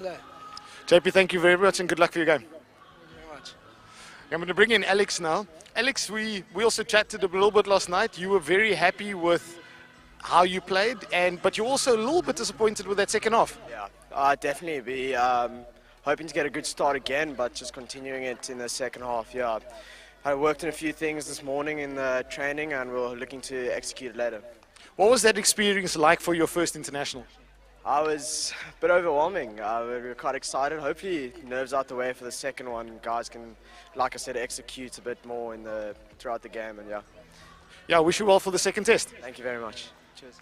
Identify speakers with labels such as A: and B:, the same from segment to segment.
A: There.
B: JP, thank you very much and good luck for your game.
A: Thank you very much.
B: I'm going to bring in Alex now. Alex, we also chatted a little bit last night. You were very happy with how you played, but you're also a little bit disappointed with that second half.
C: Yeah, definitely be hoping to get a good start again, but just continuing it in the second half. Yeah, I worked on a few things this morning in the training, and we're looking to execute it later.
B: What was that experience like for your first international?
C: I was a bit overwhelming. We were quite excited. Hopefully, nerves out the way for the second one. Guys can, like I said, execute a bit more throughout the game, and yeah.
B: Yeah, I wish you well for the second test.
C: Thank you very much. Cheers.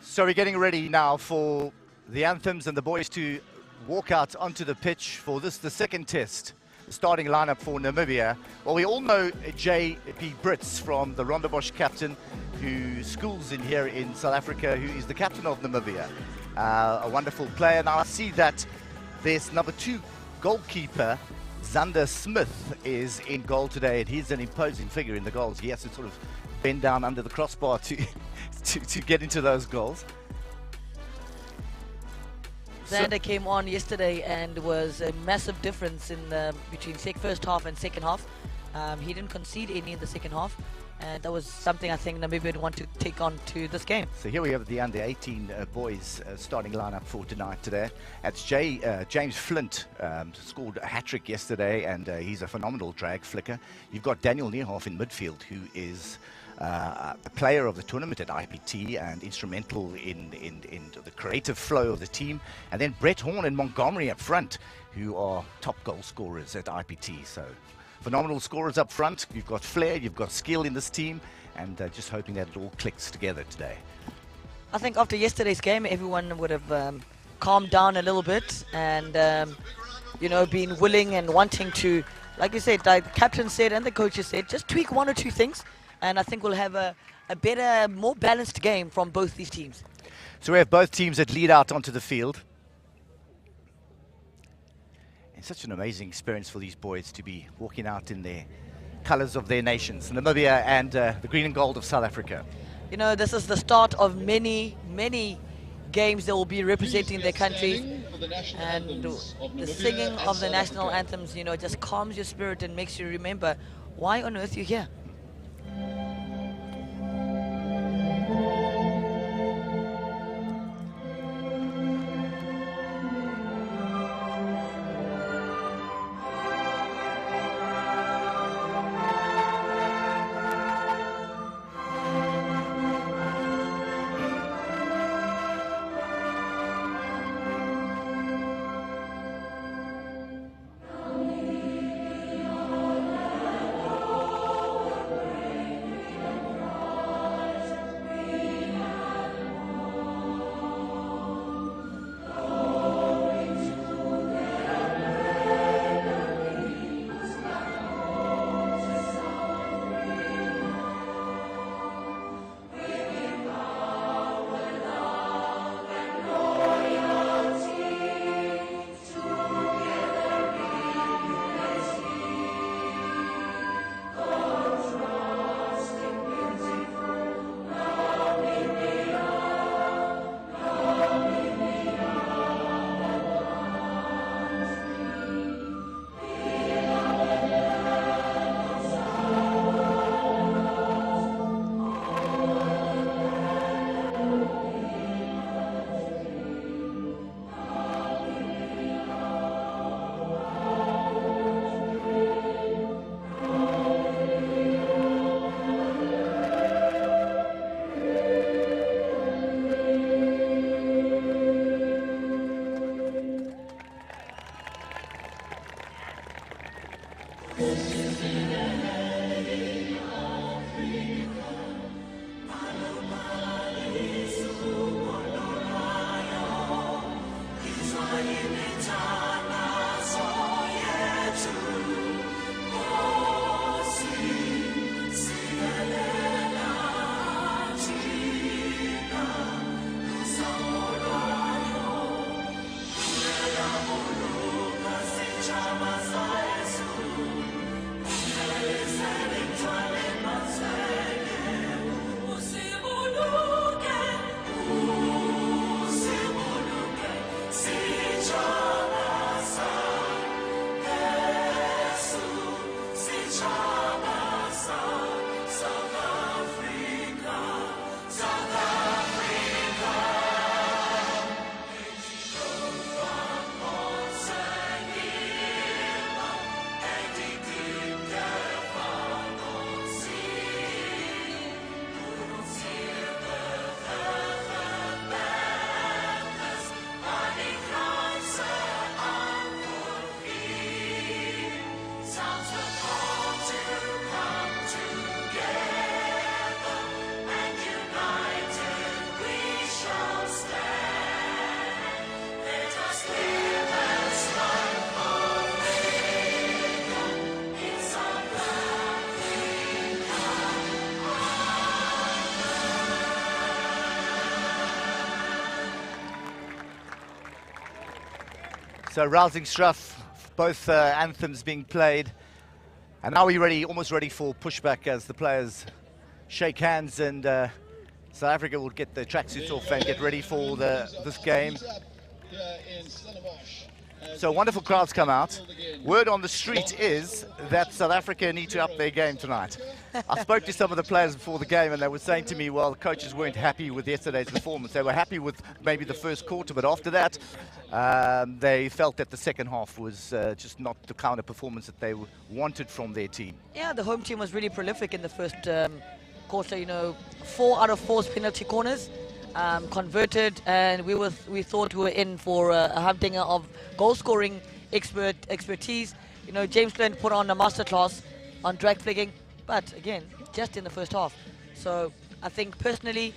D: So we're getting ready now for the anthems and the boys to walk out onto the pitch for the second test. The starting lineup for Namibia. Well, we all know J.P. Brits from the Rondebosch captain, who schools in here in South Africa, who is the captain of Namibia. A wonderful player. Now I see that there's number 2 goalkeeper, Zander Smith, is in goal today, and he's an imposing figure in the goals. He has to sort of bend down under the crossbar to to get into those goals.
E: Zander came on yesterday and was a massive difference in between first half and second half. He didn't concede any in the second half, and that was something I think Namibia would want to take on to this game.
D: So here we have the under-18 boys starting lineup for tonight today. That's James Flint, scored a hat-trick yesterday, and he's a phenomenal drag flicker. You've got Daniel Neerhoff in midfield, who is the player of the tournament at IPT and instrumental in the creative flow of the team. And then Brett Horn and Montgomery up front, who are top goal scorers at IPT. So phenomenal scorers up front. You've got flair, you've got skill in this team, and just hoping that it all clicks together today.
E: I think after yesterday's game, everyone would have calmed down a little bit and, been willing and wanting to, like you said, like the captain said and the coaches said, just tweak 1 or 2 things. And I think we'll have a better, more balanced game from both these teams.
D: So we have both teams that lead out onto the field. It's such an amazing experience for these boys to be walking out in their colors of their nations, Namibia and the green and gold of South Africa.
E: You know, this is the start of many, many games that will be representing their countries. And the singing of the national anthems, just calms your spirit and makes you remember why on earth you're here.
D: So rousing stuff, both anthems being played. And now we're ready, almost ready for pushback as the players shake hands, and South Africa will get their tracksuits off and get ready for this game. So wonderful crowds come out. Word on the street is that South Africa need to up their game tonight. I spoke to some of the players before the game, and they were saying to me, well, the coaches weren't happy with yesterday's performance. They were happy with maybe the first quarter, but after that, they felt that the second half was just not the kind of performance that they wanted from their team.
E: Yeah, the home team was really prolific in the first quarter. You know, 4 out of 4 penalty corners converted, and we thought we were in for a humdinger of goal-scoring expertise. You know, James Glenn put on a masterclass on drag fligging, but again, just in the first half. So I think personally,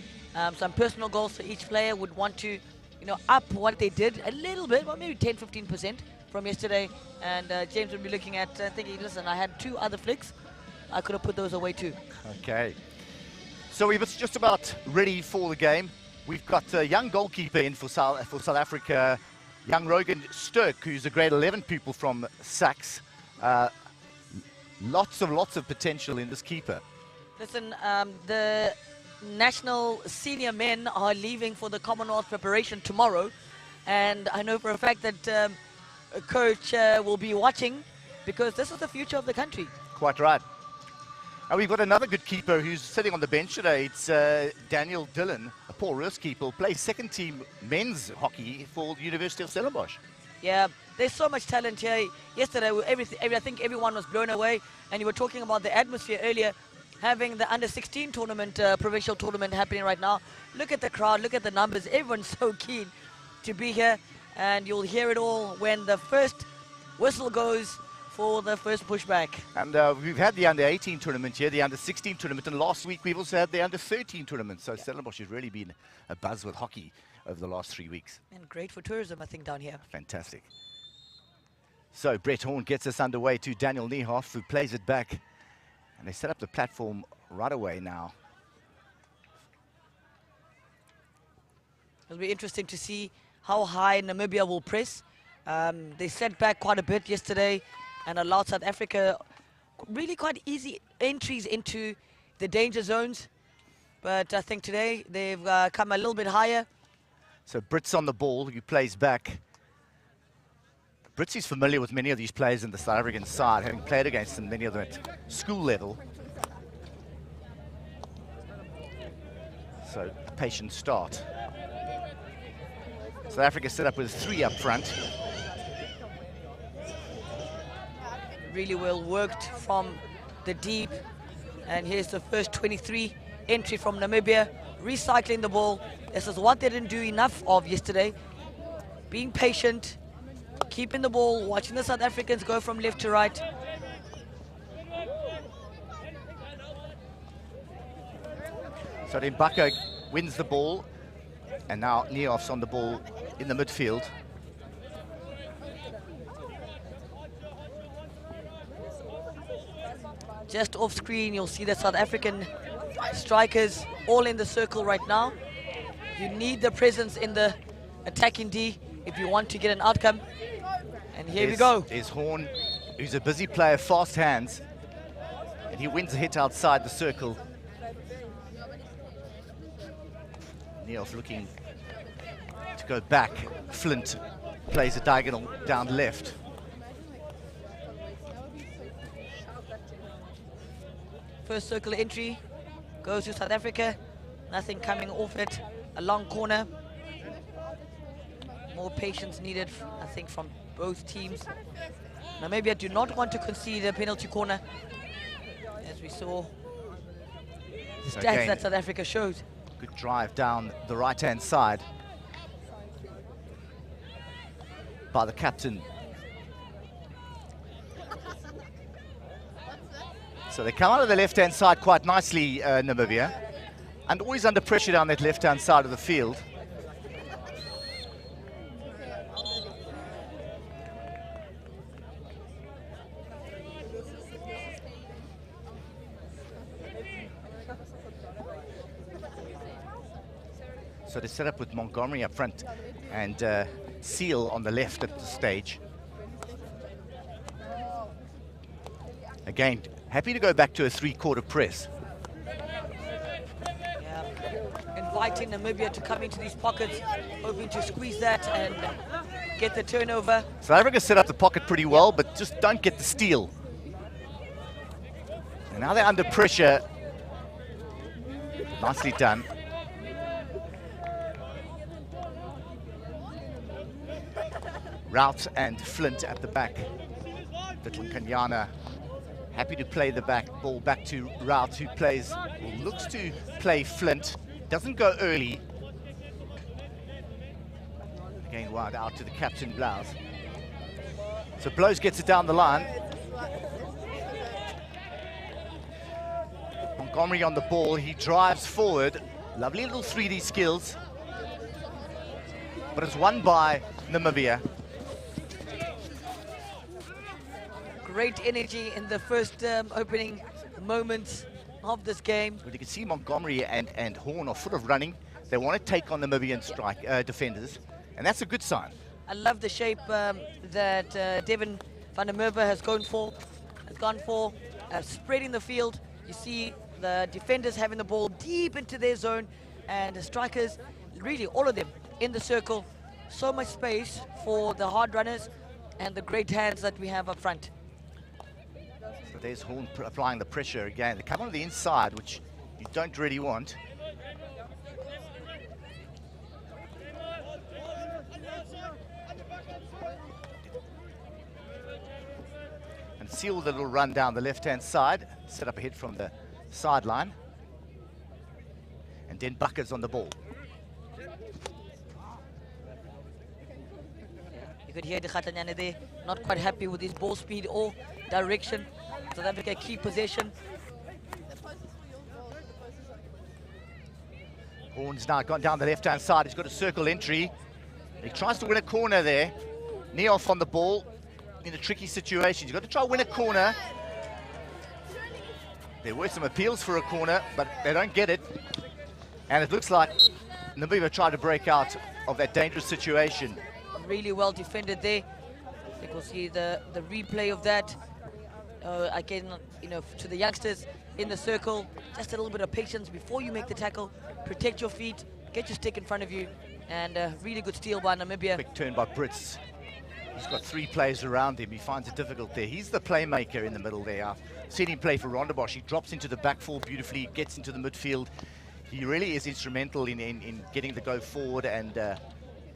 E: some personal goals for each player would want to, you know, up what they did a little bit, well, maybe 10-15% from yesterday. And James would be looking at thinking, listen, I had 2 other flicks, I could have put those away too.
D: Okay. So we're just about ready for the game. We've got a young goalkeeper in for South Africa, young Rogan Sturk, who's a grade 11 pupil from Sachs. Lots of potential in this keeper. Listen,
E: the national senior men are leaving for the Commonwealth preparation tomorrow, and I know for a fact that a coach will be watching, because this is the future of the country.
D: Quite right. And we've got another good keeper who's sitting on the bench today. It's Daniel Dillon, a Paul Roos keeper, who plays second team men's hockey for the University of Stellenbosch.
E: Yeah, there's so much talent here. Yesterday, I think everyone was blown away, and you were talking about the atmosphere earlier, having the under-16 tournament, provincial tournament happening right now. Look at the crowd, look at the numbers. Everyone's so keen to be here, and you'll hear it all when the first whistle goes for the first pushback. And
D: we've had the under-18 tournament here, the under-16 tournament, and last week we've also had the under-13 tournament. So Stellenbosch has really been a buzz with hockey over the last 3 weeks.
E: And great for tourism, I think, down here.
D: Fantastic. So Brett Horn gets us underway to Daniel Niehoff, who plays it back. And they set up the platform right away now.
E: It'll be interesting to see how high Namibia will press. They set back quite a bit yesterday and allowed South Africa really quite easy entries into the danger zones. But I think today they've come a little bit higher.
D: So Brits on the ball, who plays back. Brits is familiar with many of these players in the South African side, having played against them, many of them at school level. So a patient start. South Africa set up with 3 up front.
E: Really well worked from the deep, and here's the first 23 entry from Namibia, recycling the ball. This is what they didn't do enough of yesterday, being patient, keeping the ball, watching the South Africans go from left to right.
D: So Mbaka wins the ball, and now Niehoff's on the ball in the midfield.
E: Just off screen, you'll see the South African strikers all in the circle right now. You need the presence in the attacking D if you want to get an outcome. And here we go.
D: There's Horn, who's a busy player, fast hands. And he wins a hit outside the circle. Niehoff looking to go back. Flint plays a diagonal down left.
E: First circle entry goes to South Africa. Nothing coming off it. A long corner. More patience needed, I think, from both teams. Namibia do not want to concede a penalty corner, as we saw the stats that South Africa showed.
D: Good drive down the right-hand side by the captain. So they come out of the left-hand side quite nicely, Namibia, and always under pressure down that left-hand side of the field. So they set up with Montgomery up front, and Seal on the left at the stage. Again, happy to go back to a three-quarter press.
E: Yeah. Inviting Namibia to come into these pockets, hoping to squeeze that and get the turnover.
D: South Africa set up the pocket pretty well, but just don't get the steal. And now they're under pressure. Nicely done. Rout and Flint at the back. Little Kanyana happy to play the ball back to Rout, who plays, or looks to play Flint. Doesn't go early. Again wide out to the captain, Blouse. So Blouse gets it down the line. Montgomery on the ball, he drives forward. Lovely little 3D skills. But it's won by Namibia.
E: Great energy in the first opening moments of this game.
D: But you can see Montgomery and Horn are full of running. They want to take on the Namibian defenders, and that's a good sign.
E: I love the shape that Devin van der Merwe has gone for. Spreading the field. You see the defenders having the ball deep into their zone, and the strikers, really all of them in the circle. So much space for the hard runners and the great hands that we have up front.
D: So there's Horn applying the pressure again. They come on the inside, which you don't really want. And Seal with a little run down the left-hand side, set up a hit from the sideline. And then Buckers on the ball.
E: You could hear the Khatanyana there, not quite happy with his ball speed or direction. South Africa keep possession.
D: Horn's now gone down the left-hand side. He's got a circle entry. He tries to win a corner there. Neoff on the ball in a tricky situation. He's got to try to win a corner. There were some appeals for a corner, but they don't get it. And it looks like Namibia tried to break out of that dangerous situation.
E: Really well defended there. You can see the replay of that. Again, to the youngsters in the circle, just a little bit of patience before you make the tackle. Protect your feet, get your stick in front of you, and really good steal by Namibia.
D: Quick turn by Brits. He's got three players around him. He finds it difficult there. He's the playmaker in the middle there. I've seen him play for Rondebosch. He drops into the back four beautifully, gets into the midfield. He really is instrumental in getting the go forward and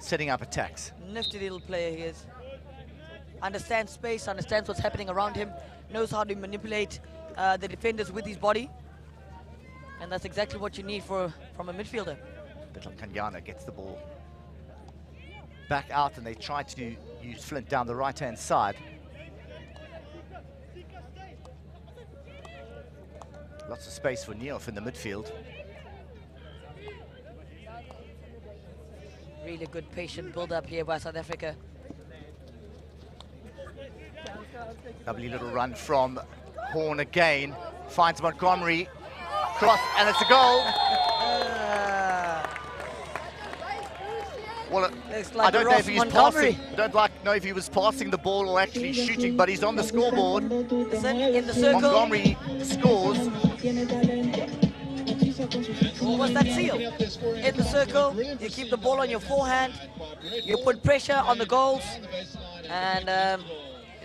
D: setting up attacks.
E: Nifty little player he is. Understands space, understands what's happening around him, knows how to manipulate the defenders with his body. And that's exactly what you need from a midfielder.
D: Little Kanyana gets the ball back out, and they try to use Flint down the right-hand side. Lots of space for Neoff in the midfield.
E: Really good patient build-up here by South Africa.
D: Lovely little run from Horn again. Finds Montgomery. Cross, and it's a goal. Well,
E: Like
D: I don't know if he was passing. Know if he was passing the ball or actually shooting, but he's on the scoreboard.
E: Listen, in the circle.
D: Montgomery scores.
E: What was that seal? In the circle, you keep the ball on your forehand, you put pressure on the goals, and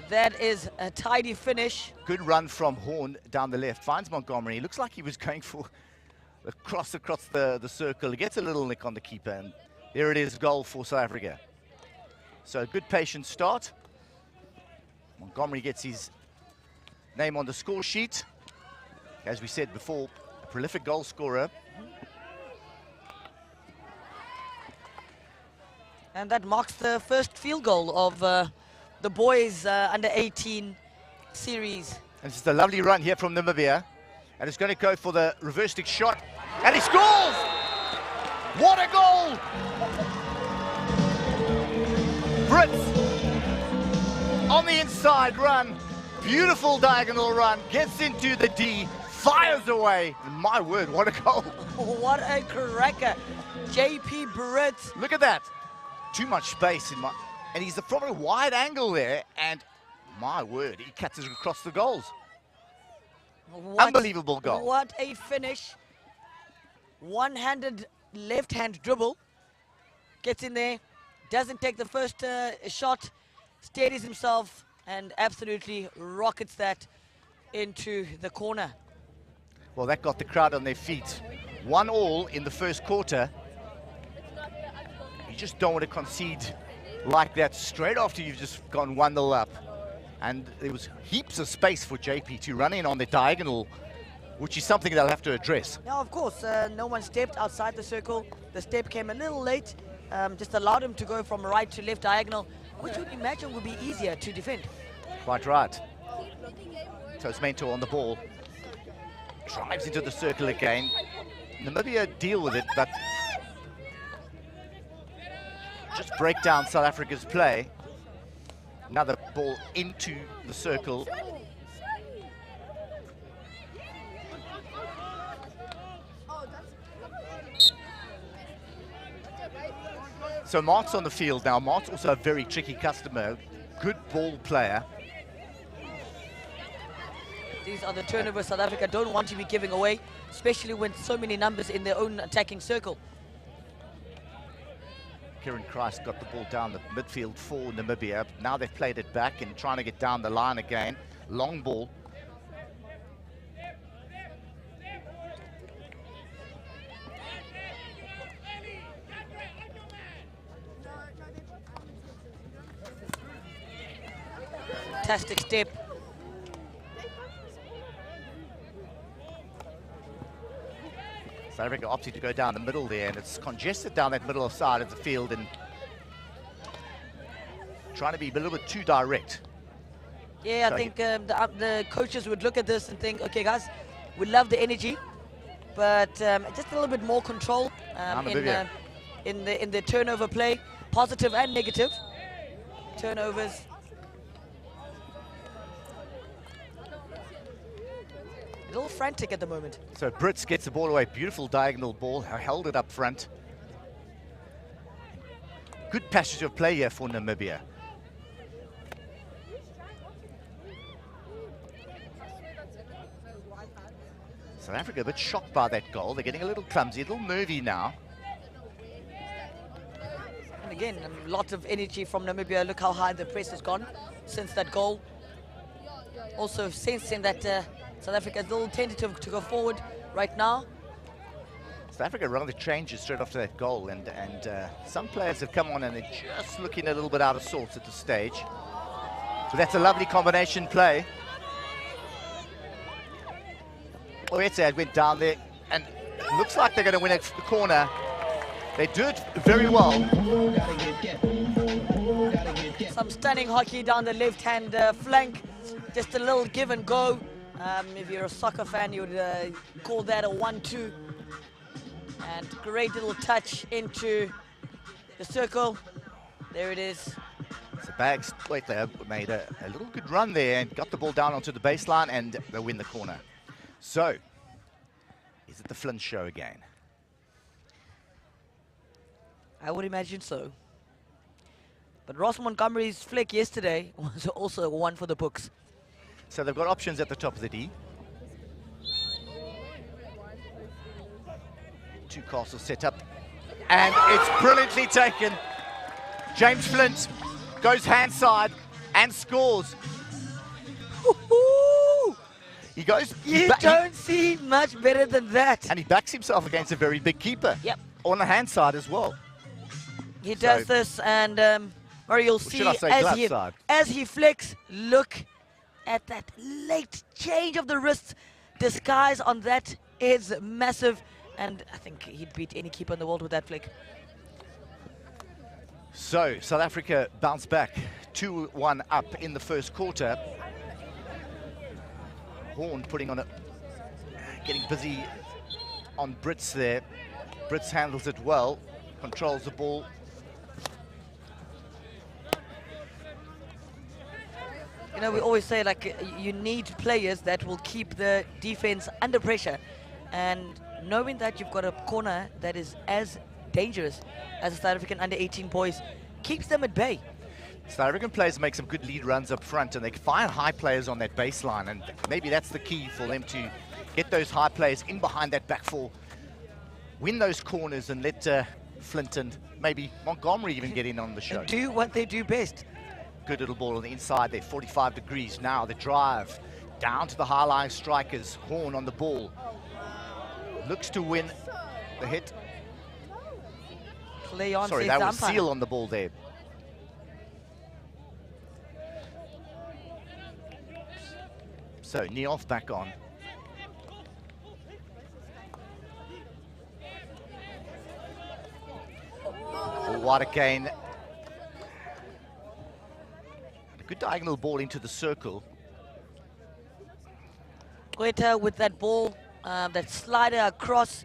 E: that is a tidy finish.
D: Good run from Horn down the left. Finds Montgomery. It looks like he was going for a cross across the circle. He gets a little nick on the keeper, and there it is, goal for South Africa. So a good patient start. Montgomery gets his name on the score sheet. As we said before, a prolific goal scorer.
E: And that marks the first field goal of the boys under 18 series.
D: And this is a lovely run here from Namibia. And it's going to go for the reverse stick shot. And he scores! What a goal! Brits on the inside run. Beautiful diagonal run. Gets into the D. Fires away. My word, what a goal.
E: What a cracker. JP Brits.
D: Look at that. too much space and he's from a wide angle there, and my word, he cuts it across the goals. Unbelievable goal.
E: What a finish. One-handed left-hand dribble. Gets in there, doesn't take the first shot, steadies himself, and absolutely rockets that into the corner.
D: Well, that got the crowd on their feet. 1-1 in the first quarter. You just don't want to concede like that straight after you've just gone 1-0 up. And there was heaps of space for JP to run in on the diagonal, which is something they'll have to address.
E: Now, of course, no one stepped outside the circle. The step came a little late, just allowed him to go from right to left diagonal, which you'd imagine would be easier to defend.
D: Quite right. So it's Mentor on the ball. Drives into the circle again. Namibia deal with it, but just break down South Africa's play. Another ball into the circle. So Mark's on the field now. Mark's also a very tricky customer, good ball player.
E: These are the turnovers South Africa don't want to be giving away, especially when so many numbers in their own attacking circle.
D: Kieran Christ got the ball down the midfield for Namibia. Now they've played it back and trying to get down the line again. Long ball.
E: Fantastic step.
D: South Africa opted to go down the middle there, and it's congested down that middle side of the field and trying to be a little bit too direct.
E: Yeah, I think the coaches would look at this and think, okay, guys, we love the energy, but just a little bit more control in the turnover play, positive and negative turnovers. A little frantic at the moment.
D: So Brits gets the ball away. Beautiful diagonal ball. Held it up front. Good passage of play here for Namibia. South Africa a bit shocked by that goal. They're getting a little clumsy, a little nervy now.
E: And again, lots of energy from Namibia. Look how high the press has gone since that goal. Also sensing that South Africa is a little tentative to go forward right now.
D: South Africa run the changes straight after that goal, and some players have come on and they're just looking a little bit out of sorts at this stage. But that's a lovely combination play. Oetse went down there, and looks like they're going to win a corner. They do it very well.
E: Some stunning hockey down the left-hand flank. Just a little give and go. If you're a soccer fan, you would call that a 1-2. And great little touch into the circle. There it is.
D: So Bags made a little good run there and got the ball down onto the baseline, and they win the corner. So, is it the Flynn show again?
E: I would imagine so. But Ross Montgomery's flick yesterday was also one for the books.
D: So they've got options at the top of the D. Two castles set up, and it's brilliantly taken. James Flint goes hand side and scores. He goes.
E: You don't see much better than that.
D: And he backs himself against a very big keeper.
E: Yep.
D: On the hand side as well.
E: He does this, and or you'll see as he flicks, look at that late change of the wrist. Disguise on that is massive, and I think he'd beat any keeper in the world with that flick.
D: So South Africa bounced back 2-1 up in the first quarter. Horn putting on it, getting busy on Brits there. Brits handles it well, controls the ball.
E: You know, we always say, like, you need players that will keep the defense under pressure. And knowing that you've got a corner that is as dangerous as the South African under-18 boys, keeps them at bay.
D: South African players make some good lead runs up front, and they find high players on that baseline, and maybe that's the key for them to get those high players in behind that back four, win those corners, and let Flint and maybe Montgomery even get in on the show.
E: Do what they do best.
D: Good little ball on the inside there, 45 degrees. Now the drive down to the high-lying strikers. Horn on the ball. Looks to win the hit.
E: Play on.
D: Sorry, that was Seal on the ball there. So Neoff back on. What again? A good diagonal ball into the circle.
E: Greta with that ball, that slider across,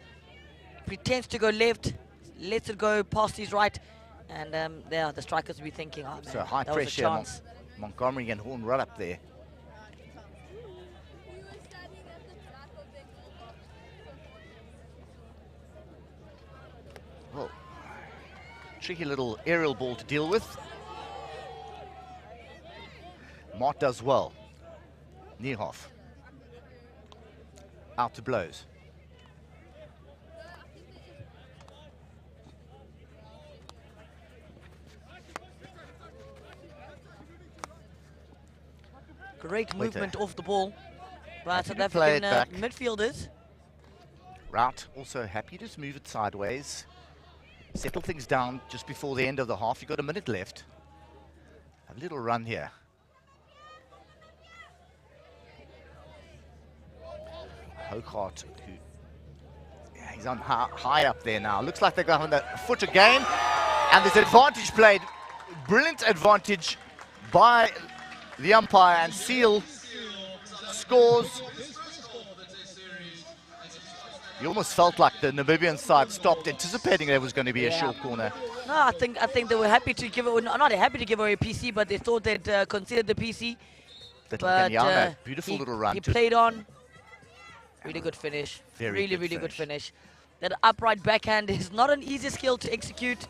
E: pretends to go left, lets it go past his right, and there the strikers will be thinking, oh man,
D: so high
E: that
D: pressure.
E: was a chance.
D: Montgomery and Horn right up there. Oh, tricky little aerial ball to deal with. Mott does well. Niehoff out to blows.
E: Great movement off the ball by South
D: play
E: African
D: it back.
E: midfielders.
D: Rout also happy to just move it sideways. Settle things down just before the end of the half. You've got a minute left. A little run here. Hogart, he's on high up there now. Looks like they're going the foot again. And there's advantage played. Brilliant advantage by the umpire, and Seal scores. You almost felt like the Namibian side stopped, anticipating there was going to be a short corner.
E: No, I think they were happy to give it, not happy to give away a PC, but they thought they'd considered the PC.
D: Little
E: But
D: Kenyana, beautiful
E: he,
D: little run.
E: He played on. Really good finish.
D: Very
E: really
D: good
E: good finish. That upright backhand is not an easy skill to execute,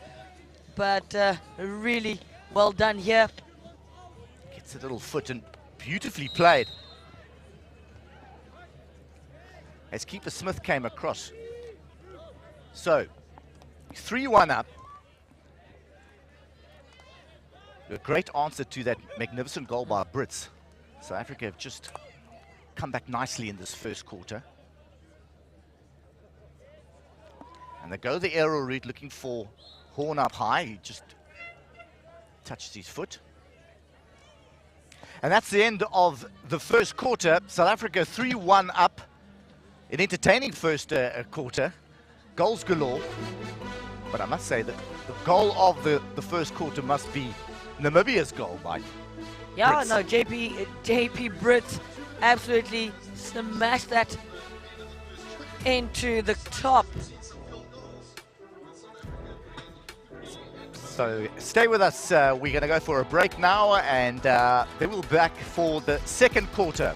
E: but really well done here.
D: Gets a little foot and beautifully played. As Keeper Smith came across. So, 3-1 up. A great answer to that magnificent goal by Brits. South Africa have just come back nicely in this first quarter. And they go the aerial route looking for Horn up high. He just touched his foot. And that's the end of the first quarter. South Africa 3-1 up. An entertaining first quarter. Goals galore. But I must say that the goal of the first quarter must be Namibia's goal, Mike.
E: Yeah,
D: Brits.
E: no, JP Brits absolutely smashed that into the top.
D: So stay with us. We're going to go for a break now, and then we'll be back for the second quarter.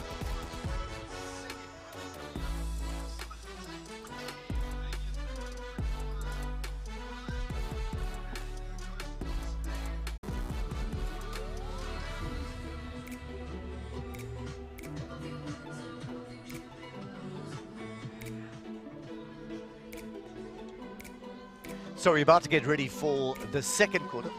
D: So we're about to get ready for the second quarter.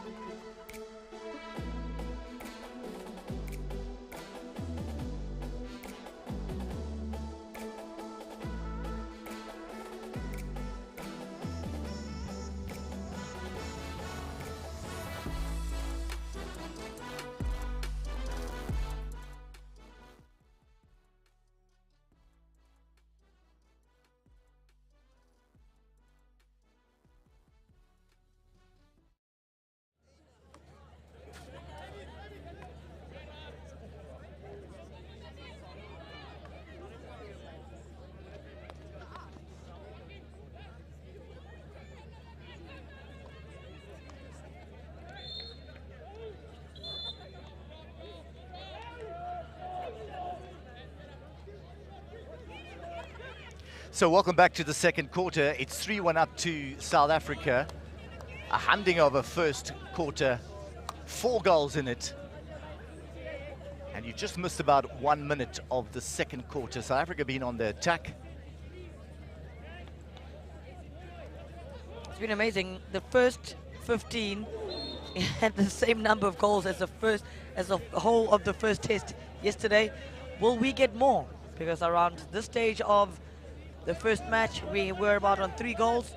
D: So welcome back to the second quarter. It's 3-1 up to South Africa. A handing of a first quarter 4 goals in it. And you just missed about 1 minute of the second quarter. South Africa being on the attack.
E: It's been amazing. The first 15 had the same number of goals as the whole of the first test yesterday. Will we get more? Because around this stage of the first match, we were about on 3 goals,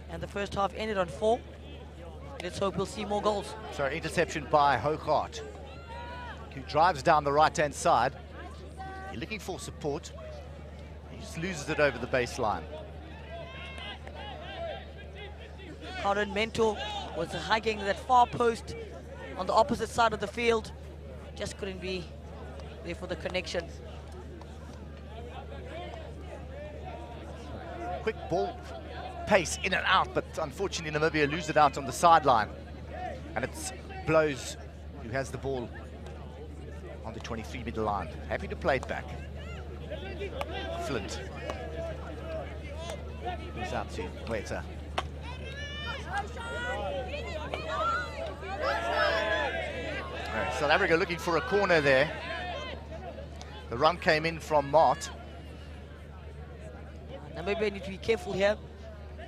E: and the first half ended on 4. Let's hope we'll see more goals.
D: So interception by Hoogart, who drives down the right-hand side. He's looking for support. He just loses it over the baseline.
E: Karen Mentor was hugging that far post on the opposite side of the field. Just couldn't be there for the connection.
D: Quick ball pace in and out, but unfortunately Namibia lose it out on the sideline. And it's Blows who has the ball on the 23-meter line. Happy to play it back. Flint. He's out to Weta. Right, South Africa looking for a corner there. The run came in from Mart.
E: Namibia need to be careful here.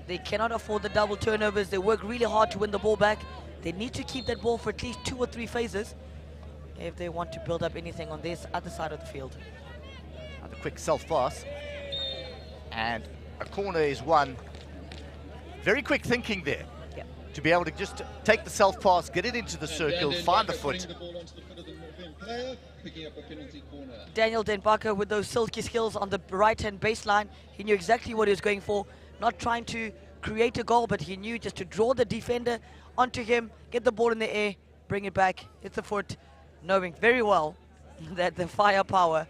E: They cannot afford the double turnovers. They work really hard to win the ball back. They need to keep that ball for at least 2 or 3 phases if they want to build up anything on this other side of the field.
D: And the quick self-pass. And a corner is won. Very quick thinking there.
E: Yep.
D: To be able to just take the self-pass, get it into the circle, find the foot.
E: Daniel Denbacher with those silky skills on the right-hand baseline. He knew exactly what he was going for. Not trying to create a goal, but he knew just to draw the defender onto him, get the ball in the air, bring it back, hit the foot, knowing very well that the firepower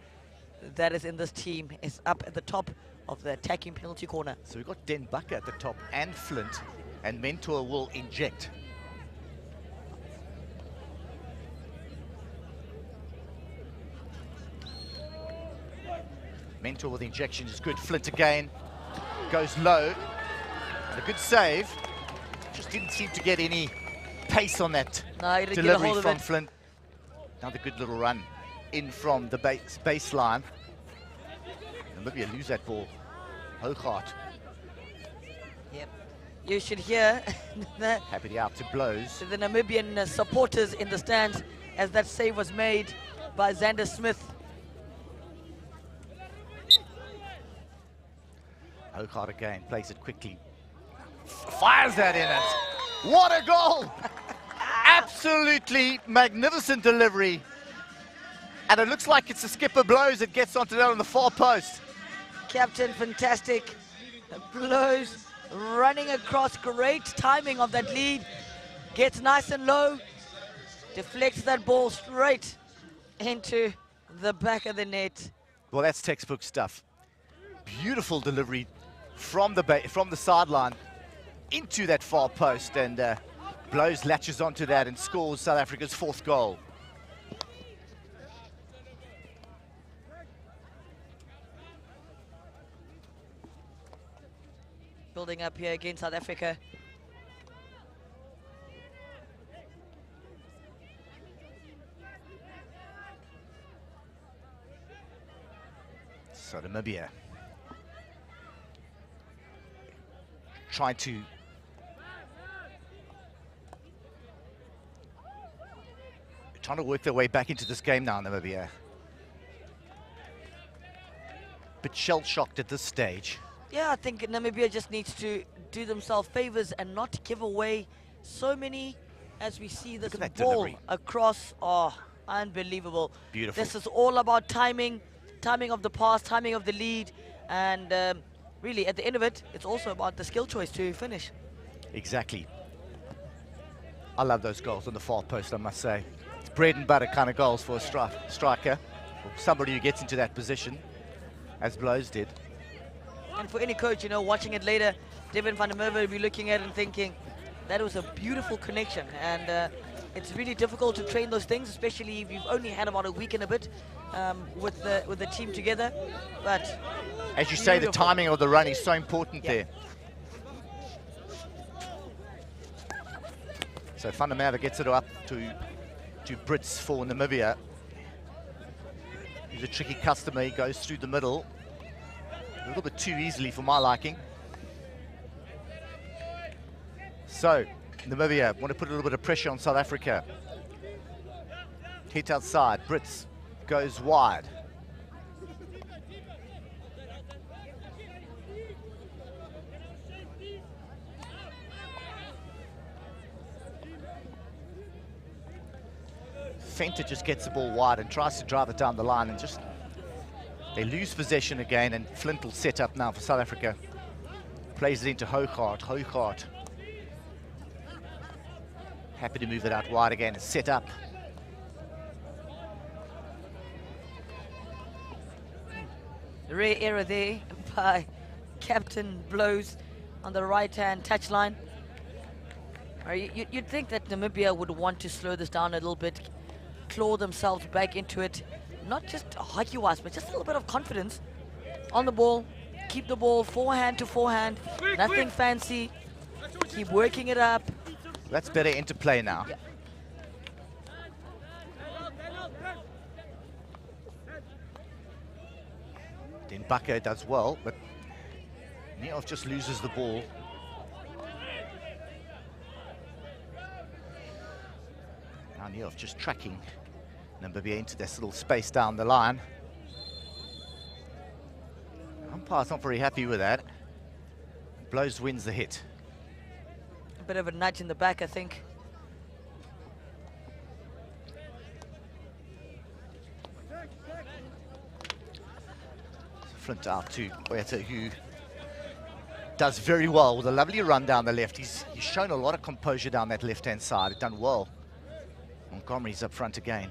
E: that is in this team is up at the top of the attacking penalty corner.
D: So we've got Denbacher at the top and Flint, and Mentor will inject. Mentor with the injection is good. Flint again. Goes low. And a good save. Just didn't seem to get any pace on that
E: No, he didn't get a
D: delivery
E: hold of
D: from
E: it.
D: Flint. Another good little run in from the baseline. Namibia lose that ball. Hoogart.
E: Yep. You should hear the
D: Happy out to Blows.
E: the Namibian supporters in the stands as that save was made by Xander Smith.
D: Hoogart again, plays it quickly. Fires that in it. What a goal! Absolutely magnificent delivery. And it looks like it's the skipper Blows that gets onto that on the far post.
E: Captain, fantastic. Blows running across, great timing of that lead. Gets nice and low, deflects that ball straight into the back of the net.
D: Well, that's textbook stuff. Beautiful delivery from the sideline into that far post, and Blows latches onto that and scores South Africa's 4th goal.
E: Building up here against South Africa.
D: So Namibia trying to work their way back into this game now, Namibia. Bit shell-shocked at this stage.
E: Yeah, I think Namibia just needs to do themselves favors and not give away so many as we see this
D: Look at that
E: ball
D: delivery.
E: across. Oh, unbelievable.
D: Beautiful.
E: This is all about timing of the pass, timing of the lead, and really at the end of it, it's also about the skill choice to finish.
D: Exactly. I love those goals on the far post, I must say. It's bread and butter kind of goals for a striker, or somebody who gets into that position, as Blows did.
E: And for any coach, you know, watching it later, Devin van der Merwe will be looking at it and thinking, that was a beautiful connection. And it's really difficult to train those things, especially if you've only had about a week and a bit with the team together. But
D: as you say, the
E: beautiful.
D: timing of the run is so important
E: Yeah.
D: there. So Van der Merwe gets it up to Brits for Namibia. He's a tricky customer, he goes through the middle. A little bit too easily for my liking. So, Namibia want to put a little bit of pressure on South Africa. Hit outside, Brits goes wide. Venter just gets the ball wide and tries to drive it down the line, and just they lose possession again, and Flint will set up now for South Africa. Plays it into Hoogaard. Happy to move it out wide again and set up.
E: Rare error there by Captain Blows on the right-hand touchline. You'd think that Namibia would want to slow this down a little bit, claw themselves back into it, not just hockey-wise, but just a little bit of confidence on the ball. Keep the ball forehand to forehand, nothing fancy. Keep working it up.
D: That's better interplay now.
E: Yeah.
D: Then Bakker does well, but Nehoff just loses the ball. Now Nehoff just tracking Namibia into this little space down the line. Umpire's not very happy with that. Blows wins the hit.
E: A bit of a nudge in the back, I think.
D: Flint out to Boyata, who does very well with a lovely run down the left. He's shown a lot of composure down that left-hand side. He's done well. Montgomery's up front again.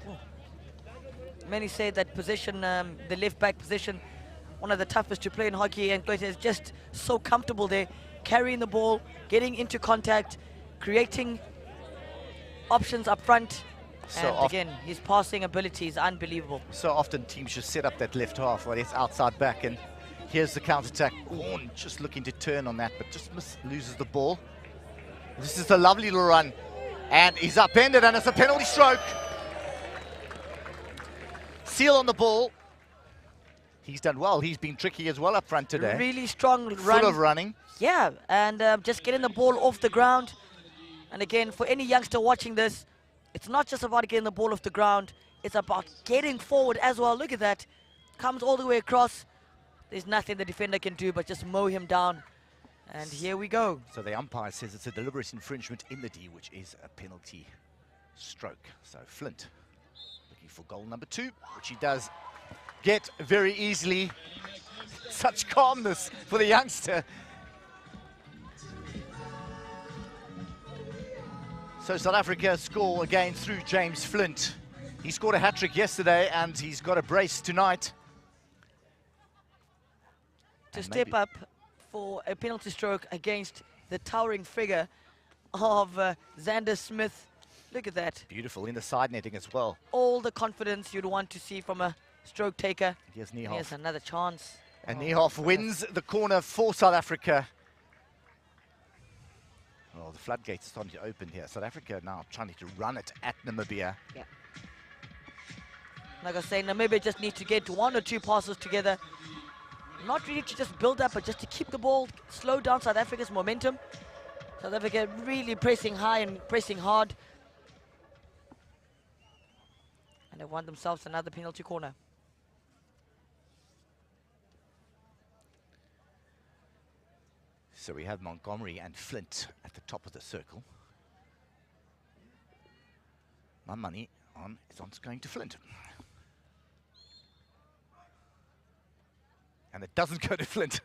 E: Many say that position, the left-back position, one of the toughest to play in hockey, and Goethe is just so comfortable there, carrying the ball, getting into contact, creating options up front.
D: So
E: and again, his passing ability is unbelievable.
D: So often teams just set up that left half where it's outside back, and here's the counter-attack. Horn just looking to turn on that, but just loses the ball. This is a lovely little run, and he's upended, and it's a penalty stroke. Seal on the ball. He's done well. He's been tricky as well up front today.
E: Really strong run.
D: Full of running.
E: Yeah, and just getting the ball off the ground. And again, for any youngster watching this, it's not just about getting the ball off the ground. It's about getting forward as well. Look at that. Comes all the way across. There's nothing the defender can do but just mow him down. And here we go.
D: So the umpire says it's a deliberate infringement in the D, which is a penalty stroke. So Flint looking for goal number 2, which he does get very easily. Such calmness for the youngster. So South Africa score again through James Flint. He scored a hat-trick yesterday, and he's got a brace tonight.
E: To step up for a penalty stroke against the towering figure of Xander Smith. Look at that.
D: Beautiful in the side netting as well.
E: All the confidence you'd want to see from a stroke taker.
D: Here's Nehoff.
E: Here's another chance.
D: And Nehoff wins the corner for South Africa. Oh, the floodgates are starting to open here. South Africa now trying to run it at Namibia.
E: Yeah. Like I say, Namibia just needs to get 1 or 2 passes together. Not really to just build up, but just to keep the ball, slow down South Africa's momentum. South Africa really pressing high and pressing hard. And they won themselves another penalty corner.
D: So we have Montgomery and Flint at the top of the circle. My money is on going to Flint. And it doesn't go to Flint.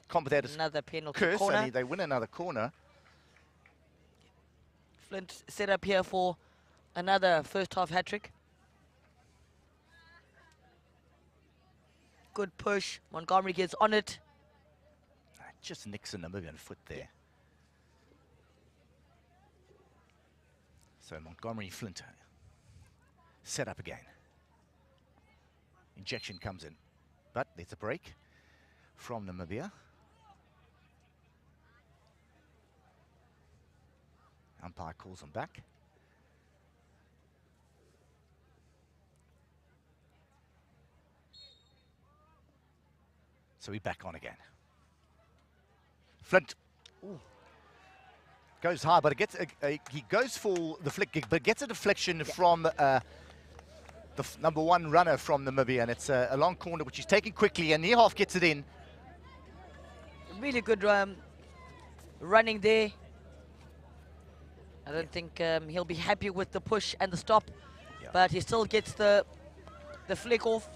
D: Commentators
E: Another penalty
D: curse,
E: corner.
D: and they win another corner.
E: Flint set up here for another first half hat-trick. Good push. Montgomery gets on it.
D: Just nicks a Namibian foot there. So Montgomery Flint set up again. Injection comes in, but there's a break from Namibia. Umpire calls him back. So we're back on again. Flint goes high, but it gets he goes for the flick kick, but gets a deflection from the number 1 runner from Namibia, and it's a long corner which he's taking quickly, and Niehoff gets it in.
E: Really good running there. I don't think he'll be happy with the push and the stop, but he still gets the flick off.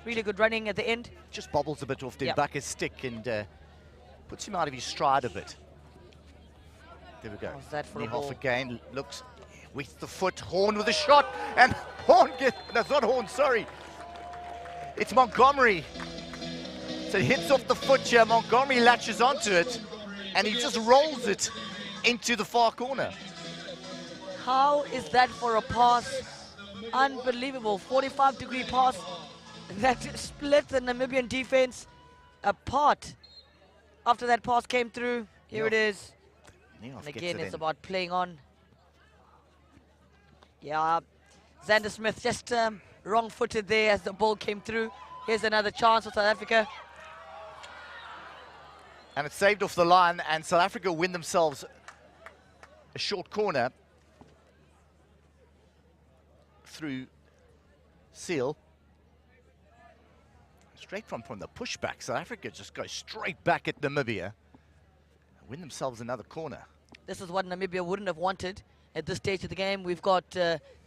E: Really good running at the end.
D: Just bobbles a bit off Dimbake's stick and puts him out of his stride a bit. There we go.
E: How's that for a ball?
D: Niehoff again looks with the foot. Horn with a shot, and Horn gets, that's not Horn, sorry. It's Montgomery. So he hits off the foot here. Montgomery latches onto it, and he just rolls it into the far corner.
E: How is that for a pass? Unbelievable. 45-degree pass that split the Namibian defense apart. After that pass came through, here it is. And again, it's about playing on. Yeah, Xander Smith just wrong-footed there as the ball came through. Here's another chance for South Africa.
D: And it's saved off the line, and South Africa win themselves a short corner through Seal. Straight from the pushback, South Africa just goes straight back at Namibia and win themselves another corner.
E: This is what Namibia wouldn't have wanted at this stage of the game. We've got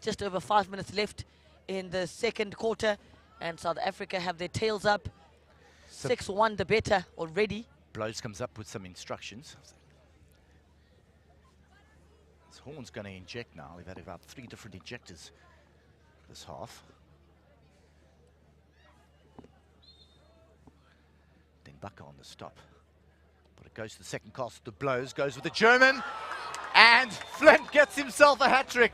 E: just over 5 minutes left in the second quarter, and South Africa have their tails up. 6-1 the better already.
D: Blows comes up with some instructions. This Horn's going to inject now. We've had about 3 different injectors this half. Then Bucker on the stop. But it goes to the second cast. The blows goes with the German. And Flint gets himself a hat-trick.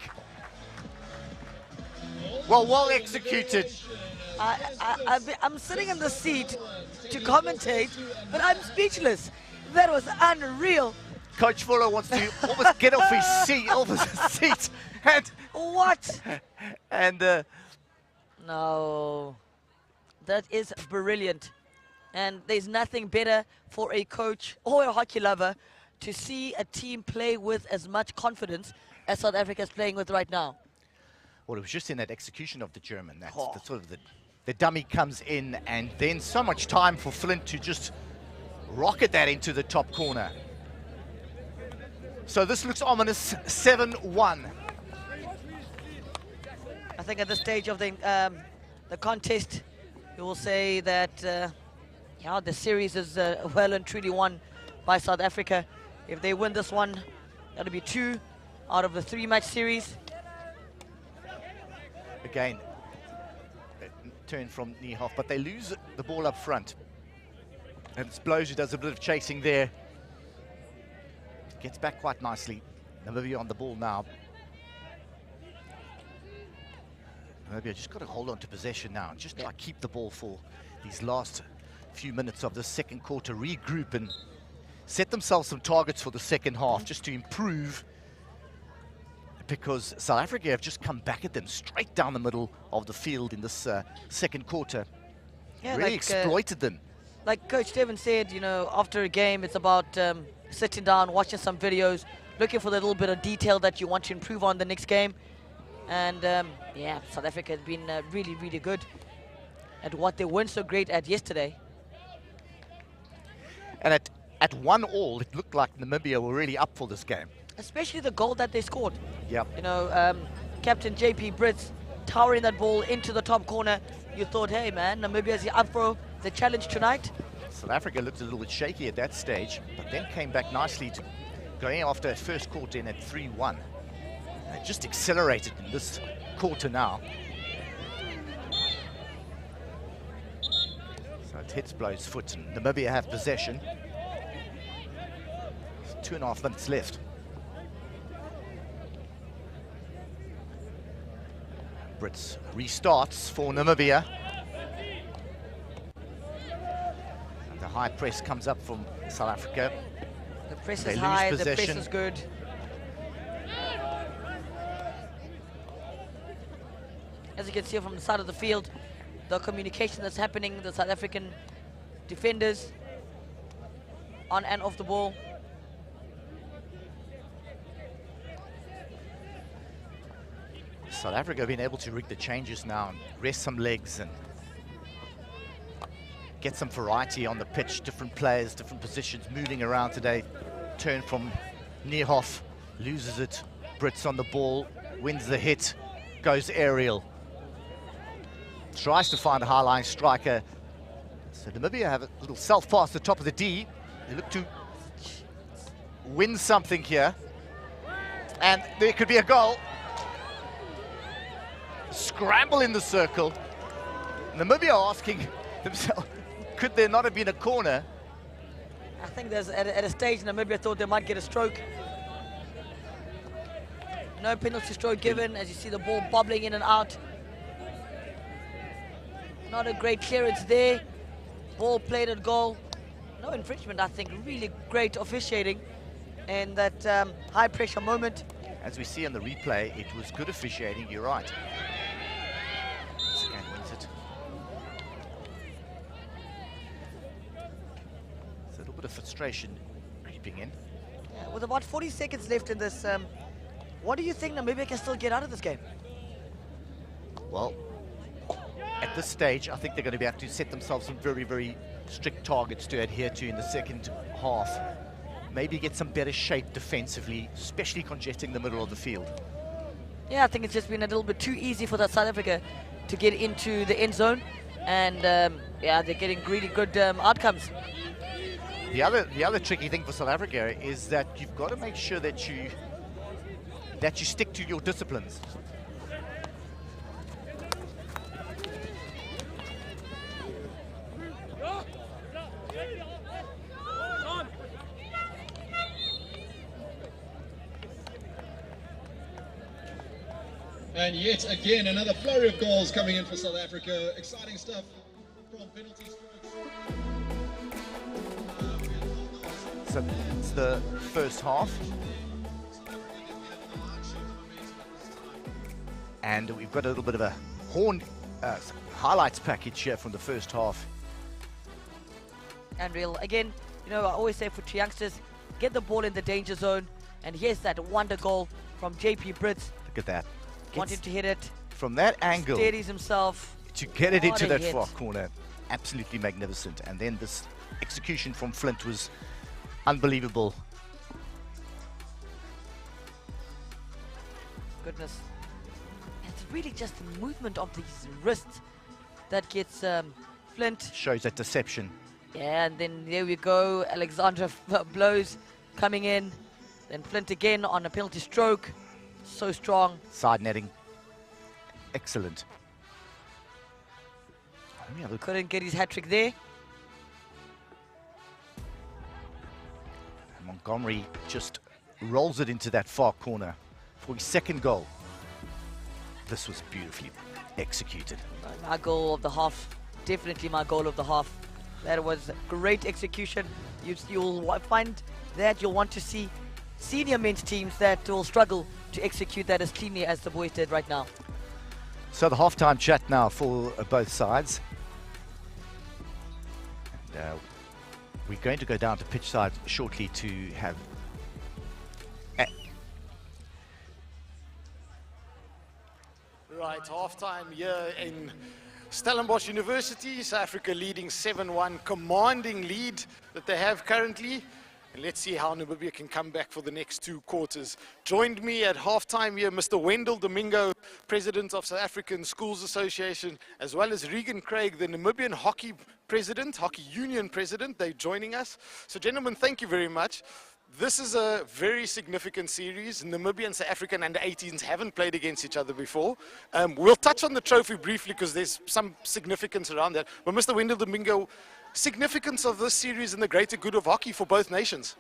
D: Well executed.
E: I'm sitting in the seat to commentate, but I'm speechless. That was unreal.
D: Coach Fuller wants to almost get off his seat, and
E: what?
D: And
E: no, that is brilliant. And there's nothing better for a coach or a hockey lover to see a team play with as much confidence as South Africa is playing with right now.
D: Well, it was just in that execution of the German. That's the sort of the dummy comes in, and then so much time for Flint to just rocket that into the top corner. So this looks ominous. 7-1.
E: I think at this stage of the contest, you will say that yeah, the series is well and truly won by South Africa. If they win this one, that'll be 2 out of the 3-match series.
D: Again, turn from Niehoff, but they lose the ball up front. And it's Blows who does a bit of chasing there. Gets back quite nicely. Namibia on the ball now. Namibia just got to hold on to possession now. Just like keep the ball for these last few minutes of the second quarter. Regroup and set themselves some targets for the second half just to improve. Because South Africa have just come back at them straight down the middle of the field in this second quarter. Yeah, really exploited them.
E: Like Coach Steven said, you know, after a game, it's about sitting down, watching some videos, looking for the little bit of detail that you want to improve on the next game. And yeah, South Africa has been really, really good at what they weren't so great at yesterday.
D: And at 1-1, it looked like Namibia were really up for this game.
E: Especially the goal that they scored.
D: Yep.
E: You know, Captain JP Brits towering that ball into the top corner. You thought, hey man, Namibia's up for the challenge tonight.
D: South Africa looked a little bit shaky at that stage, but then came back nicely to going after that first quarter in at 3-1. And just accelerated in this quarter now. So it hits Blow's foot, and Namibia have possession. 2.5 minutes left. Brits restarts for Namibia. And the high press comes up from South Africa.
E: The press is high, the press is good. as you can see from the side of the field, the communication that's happening, the South African defenders on and off the ball.
D: South Africa have been able to rig the changes now and rest some legs and get some variety on the pitch. Different players, different positions moving around today. Turn from Niehoff, loses it. Brits on the ball, wins the hit, goes aerial. Tries to find a high-line striker. So Namibia have a little self-pass at the top of the D. They look to win something here. And there could be a goal. Scramble in the circle. Namibia asking themselves, could there not have been a corner?
E: I think there's at a stage Namibia thought they might get a stroke. No penalty stroke given, as you see the ball bobbling in and out. Not a great clearance there. Ball played at goal. No infringement, I think. Really great officiating in that high pressure moment.
D: As we see on the replay, it was good officiating, you're right. It's a little bit of frustration creeping in.
E: Yeah, with about 40 seconds left in this, what do you think Namibia can still get out of this game?
D: Well, at this stage, I think they're going to have to set themselves some very, very strict targets to adhere to in the second half. Maybe get some better shape defensively, especially congesting the middle of the field.
E: Yeah, I think it's just been a little bit too easy for South Africa to get into the end zone. And yeah, they're getting really good outcomes.
D: The other tricky thing for South Africa is that you've got to make sure that you stick to your disciplines.
A: And yet again, another flurry of goals coming in for South Africa. Exciting stuff from penalty strokes.
D: So it's the first half. And we've got a little bit of a highlights package here from the first half.
E: Unreal. Again, you know, I always say for youngsters, get the ball in the danger zone. And here's that wonder goal from JP Brits.
D: Look at that.
E: Wanting to hit it.
D: From that angle.
E: Steadies himself.
D: To get it into that
E: hit.
D: far corner. Absolutely magnificent. And then this execution from Flint was unbelievable.
E: Goodness. It's really just the movement of these wrists that gets Flint.
D: Shows that deception.
E: Yeah, and then there we go. Alexandra blows coming in. Then Flint again on a penalty stroke. So strong.
D: Side netting. Excellent.
E: Couldn't get his hat-trick there.
D: Montgomery just rolls it into that far corner for his second goal. This was beautifully executed.
E: My goal of the half. Definitely my goal of the half. That was great execution. You'll find that you'll want to see senior men's teams that will struggle to execute that as cleanly as the boys did right now.
D: So the halftime chat now for both sides. And, we're going to go down to pitch side shortly to have
B: Right, half-time here in Stellenbosch University. South Africa leading 7-1, commanding lead that they have currently. And let's see how Namibia can come back for the next two quarters. Joined me at halftime here, Mr. Wendell Domingo, President of South African Schools Association, as well as Regan Craig, the Namibian Hockey President, Hockey Union President. They're joining us. So gentlemen, thank you very much. This is a very significant series. Namibia and South African under-18s haven't played against each other before. We'll touch on the trophy briefly because there's some significance around that. But Mr. Wendell Domingo, significance of this series and the greater good of hockey for both nations.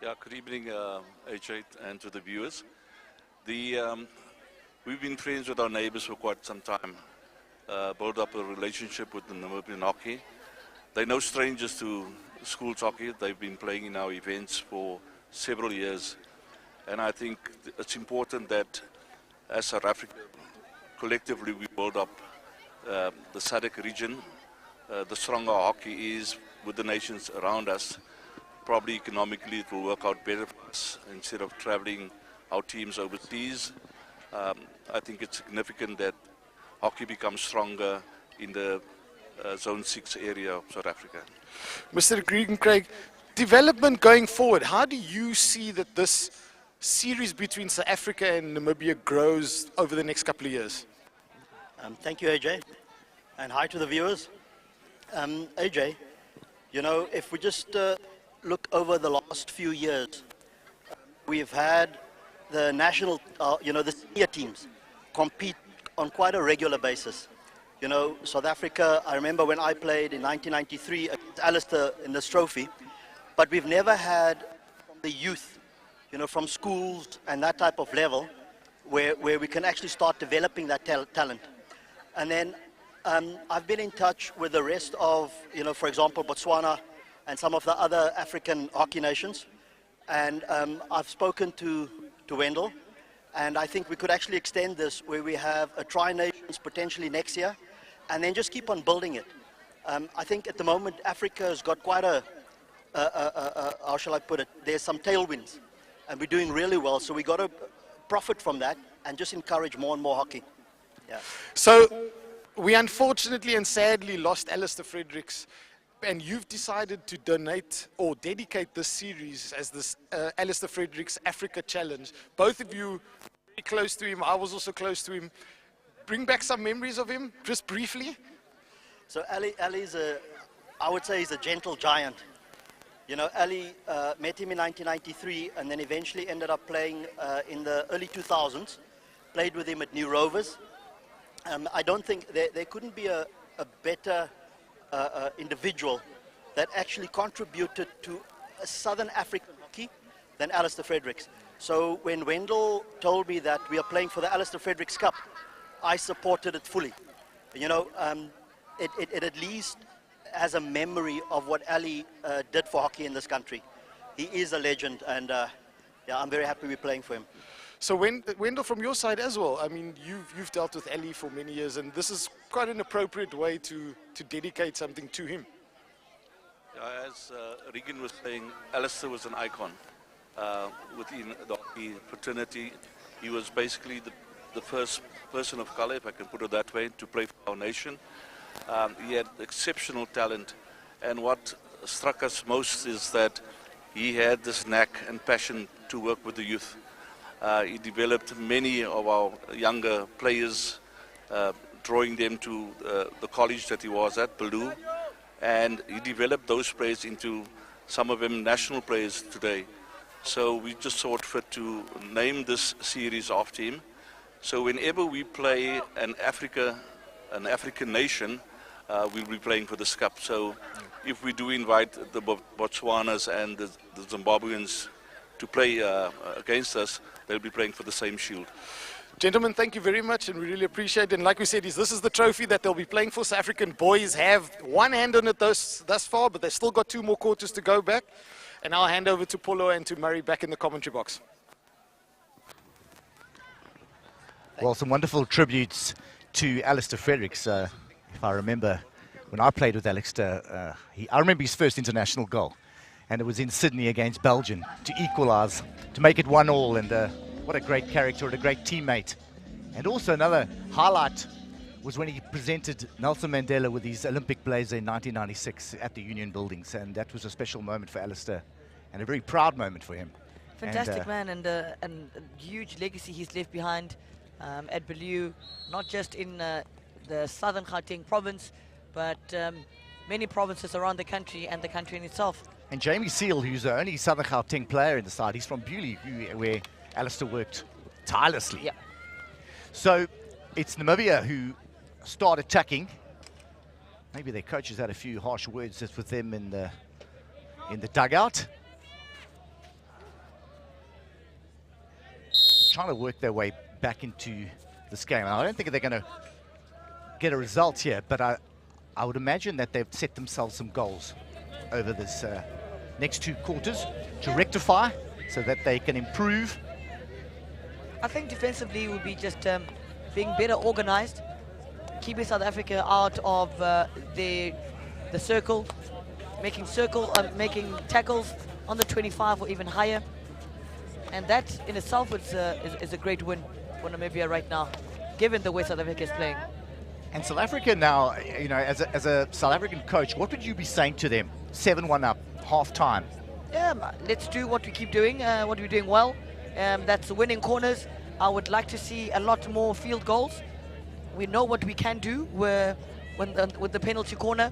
F: Yeah, good evening, H8 and to the viewers. We've been friends with our neighbors for quite some time, built up a relationship with the Namibian hockey. They're no strangers to schools hockey. They've been playing in our events for several years. And I think it's important that as South Africa collectively we build up the SADC region. The stronger hockey is with the nations around us. Probably economically it will work out better for us instead of traveling our teams overseas. I think it's significant that hockey becomes stronger in the Zone 6 area of South Africa.
B: Mr. Green Craig, development going forward, how do you see that this series between South Africa and Namibia grows over the next couple of years?
G: Thank you, AJ, and hi to the viewers. AJ, you know, if we just look over the last few years, we've had the national, the senior teams compete on quite a regular basis. You know, South Africa, I remember when I played in 1993 against Alistair in this trophy, but we've never had from the youth, you know, from schools and that type of level where we can actually start developing that talent. And then I've been in touch with the rest of, you know, for example, Botswana and some of the other African hockey nations. And I've spoken to Wendell, and I think we could actually extend this where we have a tri-nations potentially next year, and then just keep on building it. I think at the moment Africa has got quite a how shall I put it, there's some tailwinds, and we're doing really well, so we got to profit from that and just encourage more and more hockey. Yeah.
B: So we unfortunately and sadly lost Alistair Fredericks, and you've decided to donate or dedicate this series as this Alistair Fredericks Africa Challenge. Both of you very close to him. I was also close to him. Bring back some memories of him, just briefly.
G: So Ali's I would say he's a gentle giant. You know, Ali met him in 1993 and then eventually ended up playing in the early 2000s. Played with him at New Rovers. I don't think there couldn't be a better individual that actually contributed to Southern African hockey than Alistair Fredericks. So when Wendell told me that we are playing for the Alistair Fredericks Cup, I supported it fully. You know, it at least has a memory of what Ali did for hockey in this country. He is a legend, and yeah, I'm very happy we're playing for him.
B: So Wendell, from your side as well, I mean, you've dealt with Ali for many years, and this is quite an appropriate way to dedicate something to him.
F: As Regan was saying, Alistair was an icon within the hockey fraternity. He was basically the first person of color, if I can put it that way, to play for our nation. He had exceptional talent, and what struck us most is that he had this knack and passion to work with the youth. He developed many of our younger players, drawing them to the college that he was at, Bellew, and he developed those players into some of them national players today. So we just thought fit to name this series after him. So whenever we play an African nation, we'll be playing for this cup. So if we do invite the Botswanas and the Zimbabweans to play against us, they'll be playing for the same shield.
B: Gentlemen, thank you very much, and we really appreciate it. And like we said, this is the trophy that they'll be playing for. South African boys have one hand on it thus far, but they've still got 2 more quarters to go back. And I'll hand over to Polo and to Murray back in the commentary box.
D: Well, some wonderful tributes to Alistair Fredericks. If I remember, when I played with Alistair, I remember his first international goal, and it was in Sydney against Belgium to equalise, to make it 1-1, and what a great character and a great teammate. And also another highlight was when he presented Nelson Mandela with his Olympic blazer in 1996 at the Union Buildings, and that was a special moment for Alistair and a very proud moment for him.
E: Fantastic man, and a huge legacy he's left behind at Bellew, not just in the southern Gauteng province, but many provinces around the country and the country in itself.
D: And Jamie Seal, who's the only southern Gauteng player in the side, he's from Bewley, where Alistair worked tirelessly.
E: Yeah.
D: So it's Namibia who start attacking. Maybe their coaches had a few harsh words just with them in the dugout. Trying to work their way back into this game. I don't think they're going to get a result here, but I would imagine that they've set themselves some goals over this next 2 quarters to rectify so that they can improve.
E: I think defensively will be just being better organized, keeping South Africa out of the circle, making tackles on the 25 or even higher. And that in itself is a great win for Namibia right now, given the way South Africa is playing.
D: And South Africa now, you know, as a South African coach, what would you be saying to them? 7-1 up, half time.
E: Let's do what we keep doing, what we're doing well. That's winning corners. I would like to see a lot more field goals. We know what we can do with the penalty corner,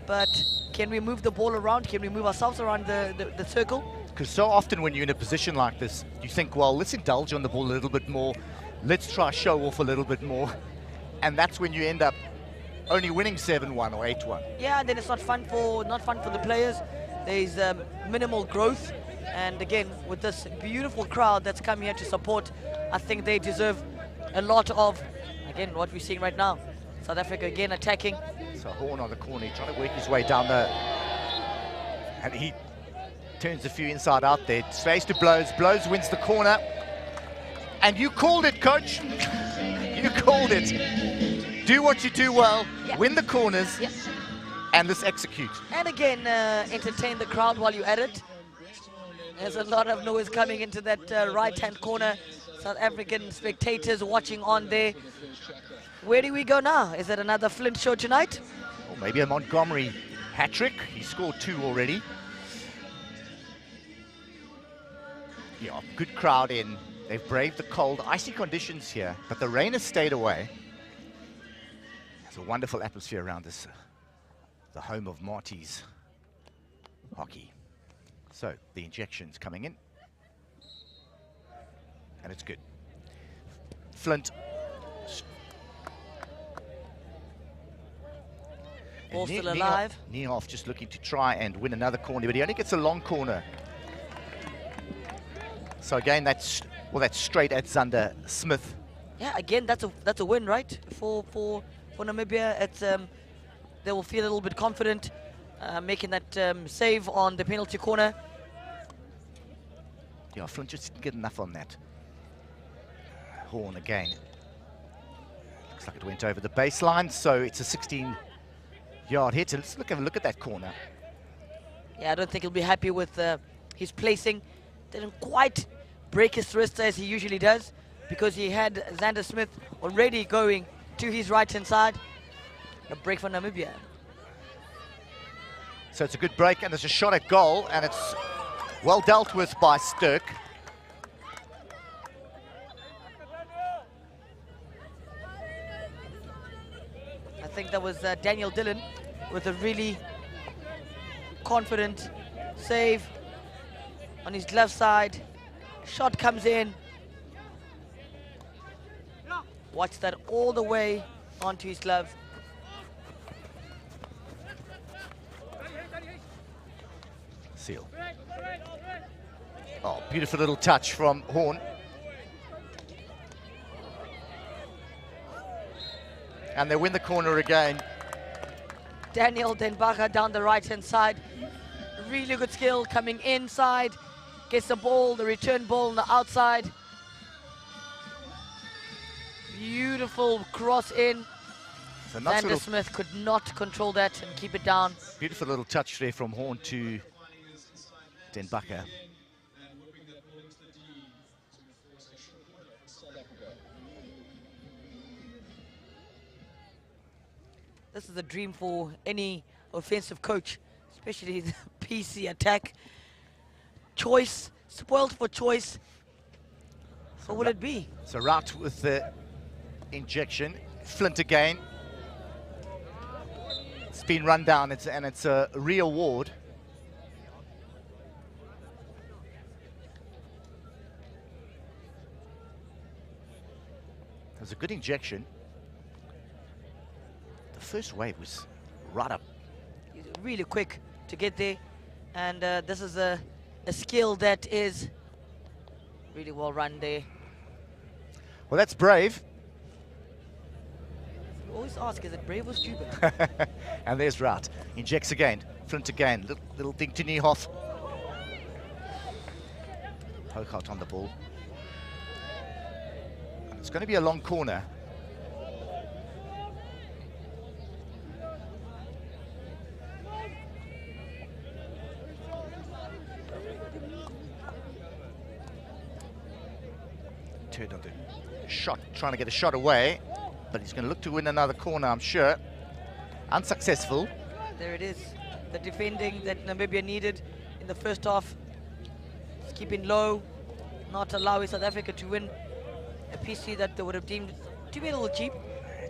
E: but can we move the ball around? Can we move ourselves around the circle?
D: Because so often when you're in a position like this, you think, well, let's indulge on the ball a little bit more. Let's try show off a little bit more. And that's when you end up only winning 7-1 or 8-1.
E: Yeah, then it's not fun for the players. There's minimal growth. And again, with this beautiful crowd that's come here to support, I think they deserve a lot of, again, what we're seeing right now. South Africa again attacking. So
D: Horn on the corner, he's trying to work his way down there. And he turns a few inside out there. Space to Blows. Blows wins the corner. And you called it, coach. You called it. Do what you do well, win the corners, and let's execute.
E: And again, entertain the crowd while you're at it. There's a lot of noise coming into that right-hand corner. South African spectators watching on there. Where do we go now? Is it another Flint show tonight?
D: Or maybe a Montgomery hat-trick. He scored 2 already. Yeah, good crowd in. They've braved the cold, icy conditions here, but the rain has stayed away. There's a wonderful atmosphere around this, the home of Marty's hockey. So the injection's coming in, and it's good. Flint.
E: Ball still alive.
D: Niehoff just looking to try and win another corner, but he only gets a long corner. So again, that's straight at Zander Smith.
E: Yeah, again, that's a win, right? For Namibia, it's they will feel a little bit confident making that save on the penalty corner.
D: Yeah, Flint just didn't get enough on that. Horn again. Looks like it went over the baseline, so it's a 16-yard hit. Let's look at that corner.
E: Yeah, I don't think he'll be happy with his placing. Didn't quite break his wrist as he usually does, because he had Zander Smith already going to his right-hand side. A break for Namibia.
D: So it's a good break, and there's a shot at goal, and it's well dealt with by Sturk.
E: I think that was Daniel Dillon with a really confident save on his left side. Shot comes in. Watch that all the way onto his glove.
D: Seal. Oh, beautiful little touch from Horn. And they win the corner again.
E: Daniel Denbacher down the right-hand side. Really good skill coming inside. Gets the ball, the return ball on the outside. Beautiful cross in.
D: So
E: Zander Smith could not control that and keep it down.
D: Beautiful little touch there from Horn to Denbacher.
E: This is a dream for any offensive coach, especially the PC attack. Choice, spoiled for choice. What will it be?
D: So Rout with the injection. Flint again. It's been run down, and it's a re-award. It was a good injection. The first wave was right up.
E: Really quick to get there, and this is a skill that is really well run there.
D: Well, that's brave.
E: You always ask, is it brave or stupid?
D: And there's Rout. Injects again. Flint again. Little ding to Niehoff. Poke out on the ball. It's going to be a long corner. shot, trying to get a shot away, but he's going to look to win another corner, I'm sure. Unsuccessful.
E: There it is. The defending that Namibia needed in the first half. Just keeping low, not allowing South Africa to win a PC that they would have deemed to be a little cheap.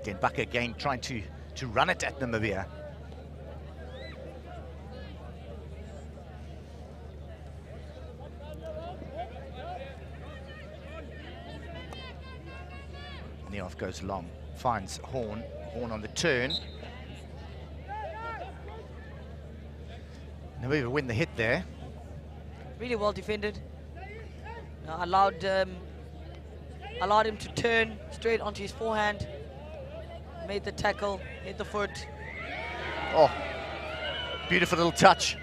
D: Again, Bucker again trying to run it at Namibia. Neoff goes long, finds Horn on the turn. Namibia win the hit there.
E: Really well defended. Allowed him to turn straight onto his forehand. Made the tackle, hit the foot.
D: Oh, beautiful little touch.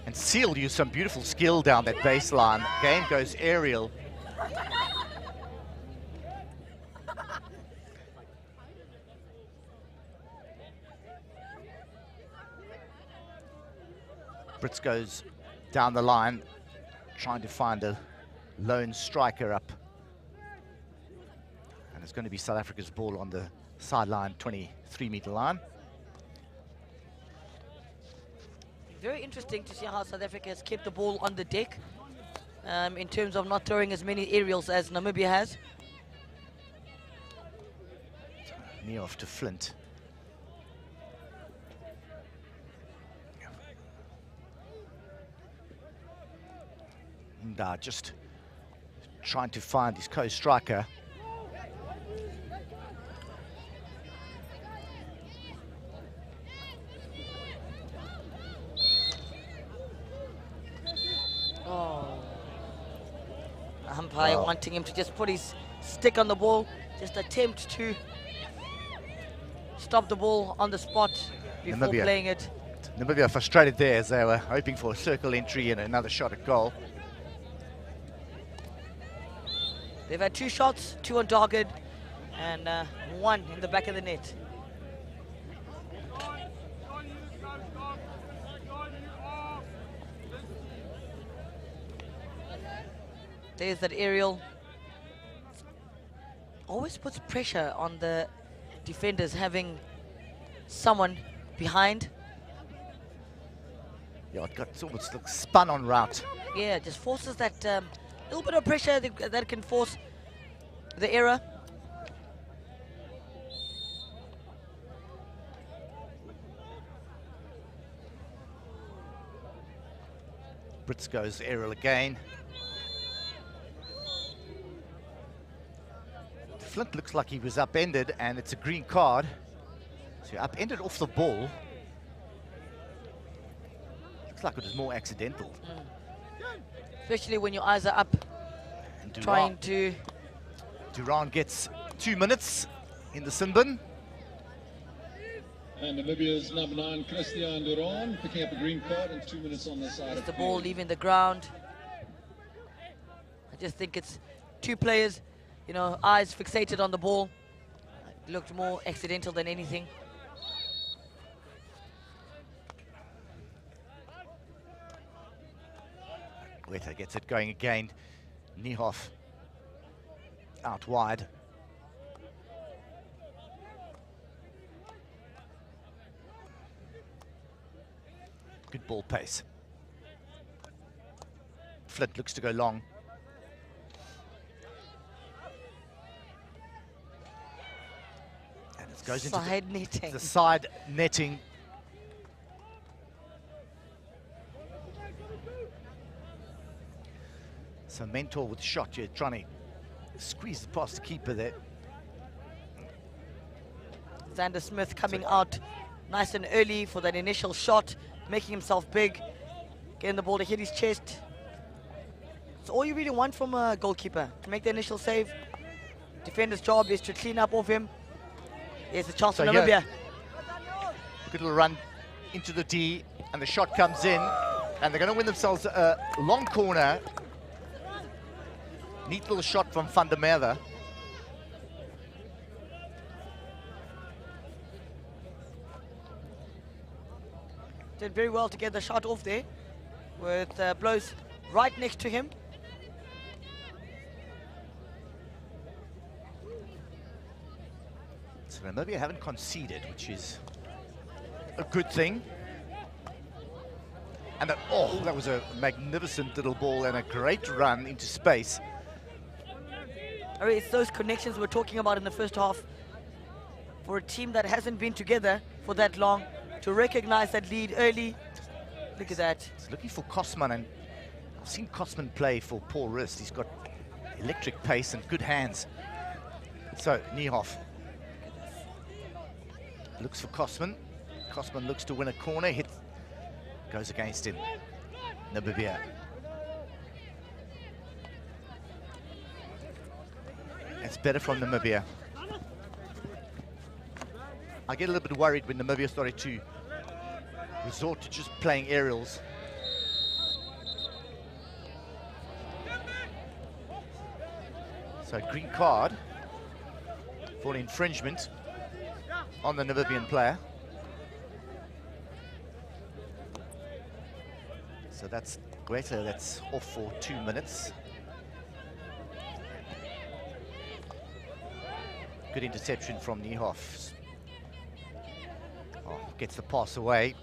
D: And Seal used some beautiful skill down that baseline. Game goes aerial. Brits goes down the line, trying to find a lone striker up. And it's going to be South Africa's ball on the sideline, 23-meter line.
E: Very interesting to see how South Africa has kept the ball on the deck in terms of not throwing as many aerials as Namibia has.
D: Neoff to Flint. And just trying to find his co-striker.
E: Umpire wanting him to just put his stick on the ball, just attempt to stop the ball on the spot before playing it.
D: Namibia frustrated there as they were hoping for a circle entry and another shot at goal.
E: They've had 2 shots, 2 on target, and 1 in the back of the net. There's that aerial. Always puts pressure on the defenders having someone behind.
D: Yeah, it's almost like spun on route.
E: Yeah, just forces that little bit of pressure that can force the error.
D: Brits goes aerial again. Flint looks like he was upended, and it's a green card. So upended off the ball. Looks like it was more accidental.
E: Especially when your eyes are up,
D: And
E: trying to...
D: Duran gets 2 minutes in the sin bin.
A: And Namibia's number 9, Christian Duran, picking up a green card and 2 minutes on the side of
E: the ball leaving the ground. I just think it's 2 players, you know, eyes fixated on the ball. It looked more accidental than anything.
D: Weta gets it going again. Niehoff out wide. Good ball pace. Flint looks to go long. And it goes into
E: Side netting.
D: the side netting. So Mentor with the shot, you're trying to squeeze it past the keeper there.
E: Xander Smith coming out nice and early for that initial shot, making himself big, getting the ball to hit his chest. So all you really want from a goalkeeper, to make the initial save. Defender's job is to clean up off him. There's a chance for Namibia.
D: Good little run into the D, and the shot comes in, and they're going to win themselves a long corner. Neat little shot from Van der Merwe.
E: Did very well to get the shot off there. with blows right next to him.
D: So Namibia haven't conceded, which is a good thing. And that was a magnificent little ball and a great run into space.
E: I mean, it's those connections we're talking about in the first half. For a team that hasn't been together for that long, to recognize that lead early. Look at that.
D: He's looking for Kosman, and I've seen Kosman play for Paul Rist. He's got electric pace and good hands. So Niehoff looks for Kosman. Kosman looks to win a corner. Hit goes against him. Namibia. It's better from Namibia. I get a little bit worried when Namibia started to resort to just playing aerials. So green card for an infringement on the Namibian player. So that's Greta, that's off for 2 minutes. Good interception from Niehoff. Oh, gets the pass away.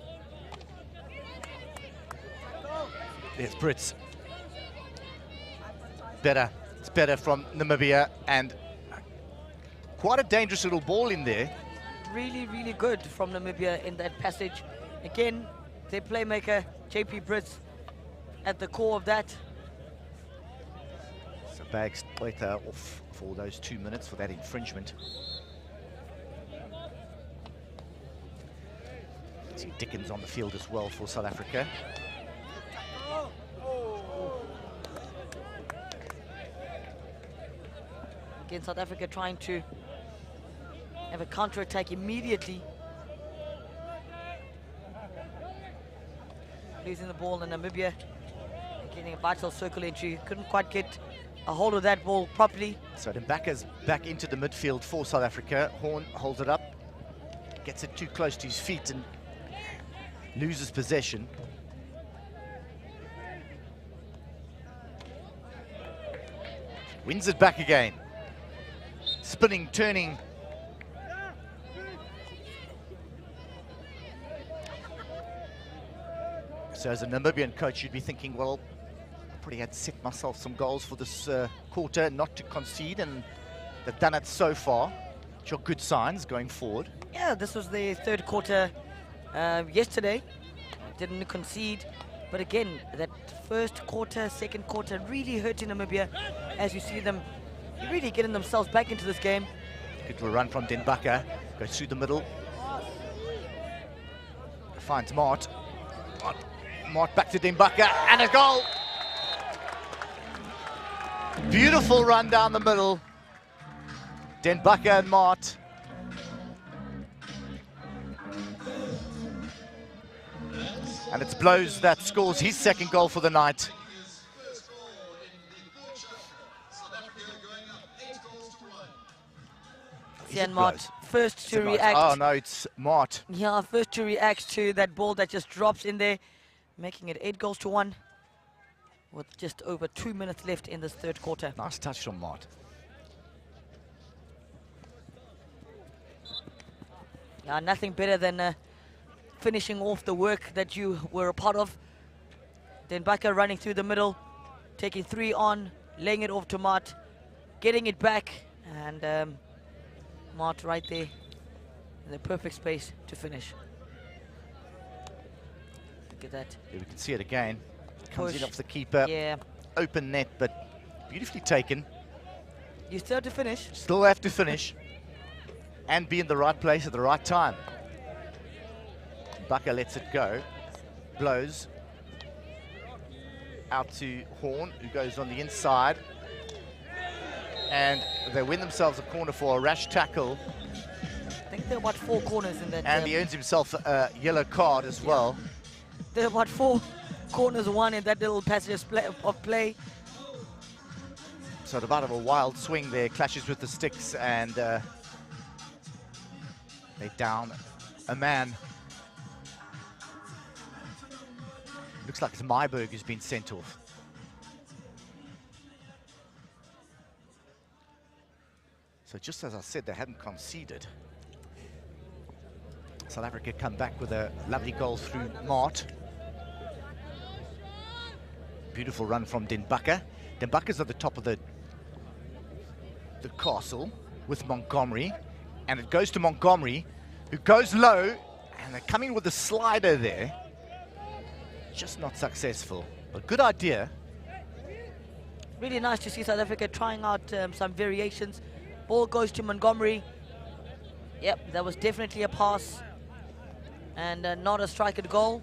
D: There's Brits. Better. It's better from Namibia, and quite a dangerous little ball in there.
E: Really, really good from Namibia in that passage. Again, their playmaker, JP Brits, at the core of that.
D: So Bags Greta off for those 2 minutes for that infringement. See Dickens on the field as well for South Africa.
E: Again, South Africa trying to have a counter-attack immediately. Losing the ball, and Namibia getting a vital circle entry. Couldn't quite get a hold of that ball properly.
D: So Mbaka's back into the midfield for South Africa. Horn holds it up, gets it too close to his feet and loses possession. Wins it back again. Spinning, turning. So as a Namibian coach, you'd be thinking, well, I probably had set myself some goals for this quarter, not to concede, and they've done it so far, which are good signs going forward.
E: Yeah, this was the third quarter yesterday. Didn't concede, but again, that first quarter, second quarter, really hurting Namibia as you see them really getting themselves back into this game.
D: Good little run from Mbaka, goes through the middle. Finds Mart. Mart back to Mbaka, and a goal! Beautiful run down the middle. Mbaka and Mart. And it's Blows that scores his second goal for the night.
E: And Mart first to react.
D: Oh no, it's Mart.
E: Yeah, first to react to that ball that just drops in there, making it 8-1 with just over 2 minutes left in this third quarter.
D: Nice touch from Mart.
E: Yeah, nothing better than finishing off the work that you were a part of. Then Mbaka running through the middle, taking 3 on, laying it off to Mart, getting it back, and Mart right there in the perfect space to finish. Look at that.
D: Here we can see it again. Comes
E: Push.
D: in off the keeper.
E: Yeah.
D: Open net, but beautifully taken.
E: You still have to finish.
D: Still have to finish and be in the right place at the right time. Mbaka lets it go. Blows out to Horn, who goes on the inside. And they win themselves a corner for a rash tackle.
E: I think there are about 4 corners in that.
D: And he earns himself a yellow card as well.
E: There are about 4 corners won in that little passage of play.
D: So a bit of a wild swing there, clashes with the sticks, and they down a man. Looks like it's Myberg who's been sent off. So just as I said, they hadn't conceded. South Africa come back with a lovely goal through Mart. Beautiful run from Den Bakker. Den Bakker's at the top of the castle with Montgomery. And it goes to Montgomery, who goes low, and they're coming with a slider there. Just not successful, but good idea.
E: Really nice to see South Africa trying out some variations. Ball goes to Montgomery. Yep, that was definitely a pass and not a strike at goal.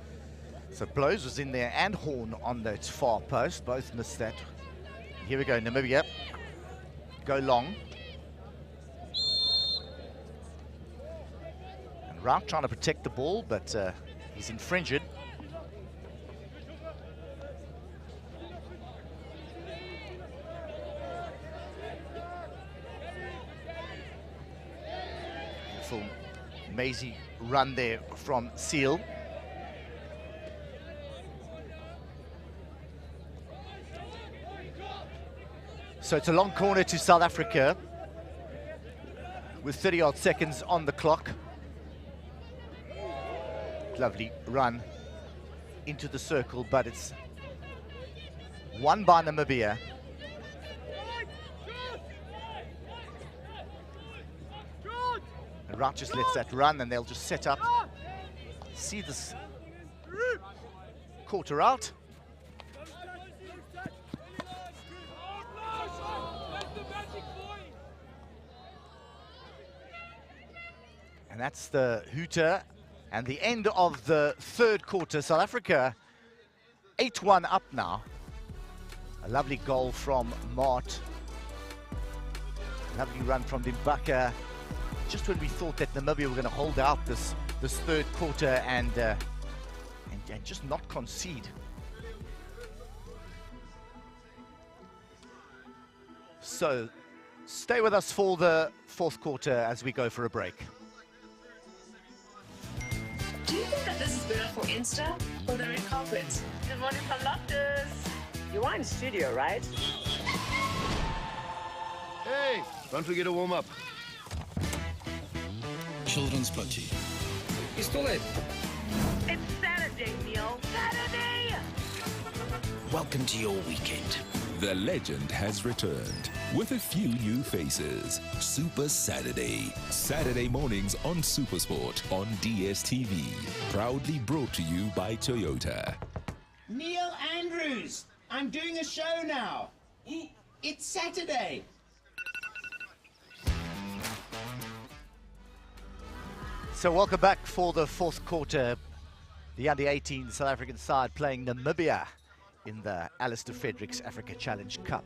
D: So Blows was in there and Horn on that far post. Both missed that. Here we go, Namibia. Go long. And Rout trying to protect the ball, but he's infringed. Beautiful, mazy run there from Seal. So it's a long corner to South Africa with 30-odd seconds on the clock. Lovely run into the circle, but it's won by Namibia. And Rout just lets that run, and they'll just set up. See this quarter out. And that's the hooter and the end of the third quarter. South Africa 8-1 up now. A lovely goal from Mart. Lovely run from Den Bakker. Just when we thought that Namibia were going to hold out this third quarter and just not concede. So stay with us for the fourth quarter as we go for a break.
H: Do you think that this is better for Insta or the red carpet? Good morning from Loftus.
I: You are in studio, right?
J: Hey, don't forget to warm up.
K: Children's Party.
H: Pistolet. It's Saturday, Neil. Saturday!
K: Welcome to your weekend.
L: The legend has returned with a few new faces. Super Saturday. Saturday mornings on Supersport on DSTV. Proudly brought to you by Toyota.
M: Neil Andrews, I'm doing a show now. It's Saturday.
D: So welcome back for the fourth quarter. The under-18 South African side playing Namibia in the Alistair Fredericks Africa Challenge Cup.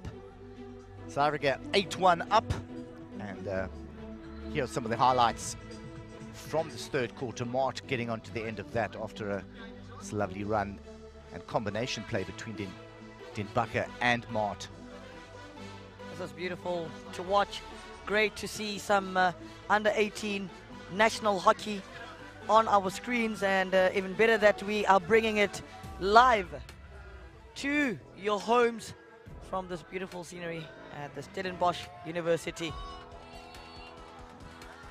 D: South Africa 8-1 up, and here are some of the highlights from this third quarter. Mart getting onto the end of that after this lovely run and combination play between Den Bakker and Mart.
E: This was beautiful to watch. Great to see some under-18 national hockey on our screens, and even better that we are bringing it live to your homes from this beautiful scenery at the Stellenbosch University.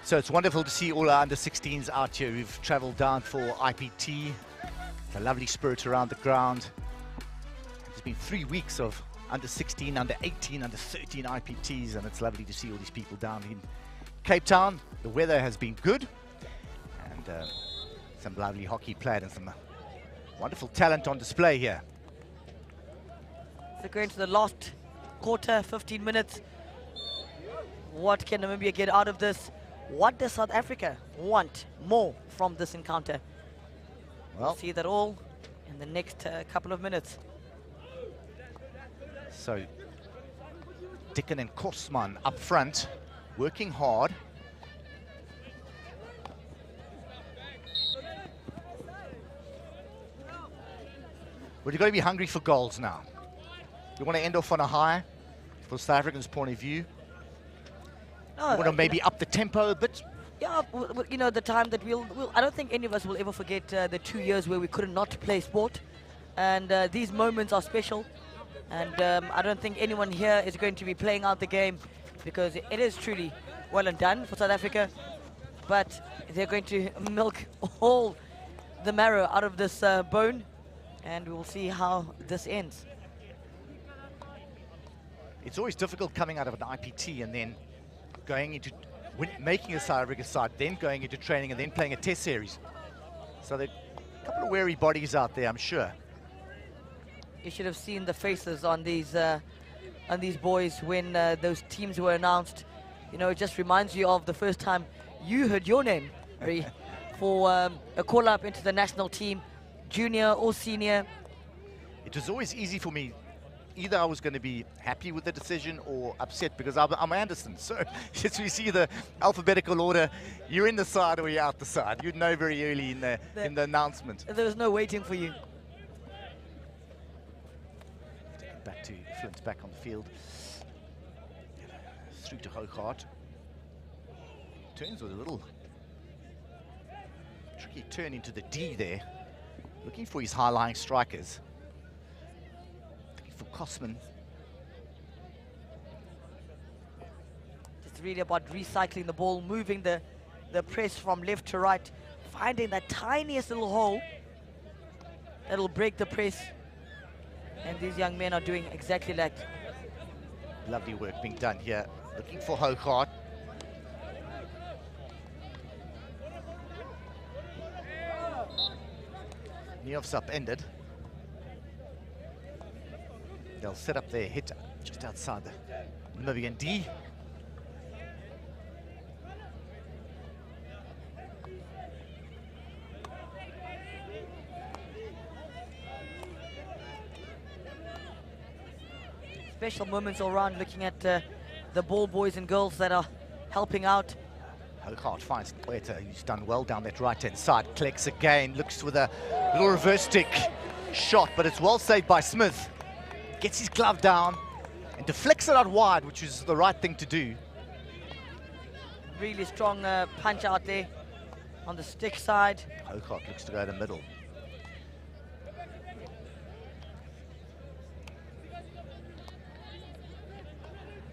D: So it's wonderful to see all our under-16s out here who've traveled down for IPT. It's a lovely spirit around the ground. It's been 3 weeks of under-16, under-18, under-13 IPTs, and it's lovely to see all these people down in Cape Town. The weather has been good, and some lovely hockey played and some wonderful talent on display here.
E: So going to the last quarter, 15 minutes. What can Namibia get out of this? What does South Africa want more from this encounter? We'll see that all in the next couple of minutes.
D: So Dickon and Korsman up front, working hard. But you've got to be hungry for goals now. You want to end off on a high, from South Africa's point of view.
E: No,
D: you want to maybe up the tempo a bit.
E: Yeah, the time that I don't think any of us will ever forget the 2 years where we could not play sport. And these moments are special. And I don't think anyone here is going to be playing out the game, because it is truly well and done for South Africa. But they're going to milk all the marrow out of this bone, and we'll see how this ends.
D: It's always difficult coming out of an IPT and then going into making a South Africa side, then going into training and then playing a test series. So there are a couple of wary bodies out there, I'm sure.
E: You should have seen the faces on these boys when those teams were announced. You know, it just reminds you of the first time you heard your name, Harry, for a call-up into the national team, junior or senior.
D: It was always easy for me. Either I was going to be happy with the decision or upset, because I'm Anderson. So as we see the alphabetical order, you're in the side or you're out the side. You'd know very early in the announcement.
E: There was no waiting for you.
D: Back to Flint, back on the field. Through to Hooghart. Turns with a little tricky turn into the D there. Looking for his high-lying strikers. Looking for Kosman.
E: It's really about recycling the ball, moving the press from left to right, finding that tiniest little hole that'll break the press. And these young men are doing exactly that.
D: Lovely work being done here. Looking for Hooghart. Neof's upended. They'll set up their hit just outside the Namibian D.
E: Special moments all around, looking at the ball boys and girls that are helping out.
D: Hooghart finds Quetta, who's done well down that right-hand side. Collects again, looks with a little reverse stick shot, but it's well saved by Smith. Gets his glove down and deflects it out wide, which is the right thing to do.
E: Really strong punch out there on the stick side.
D: Hooghart looks to go to the middle.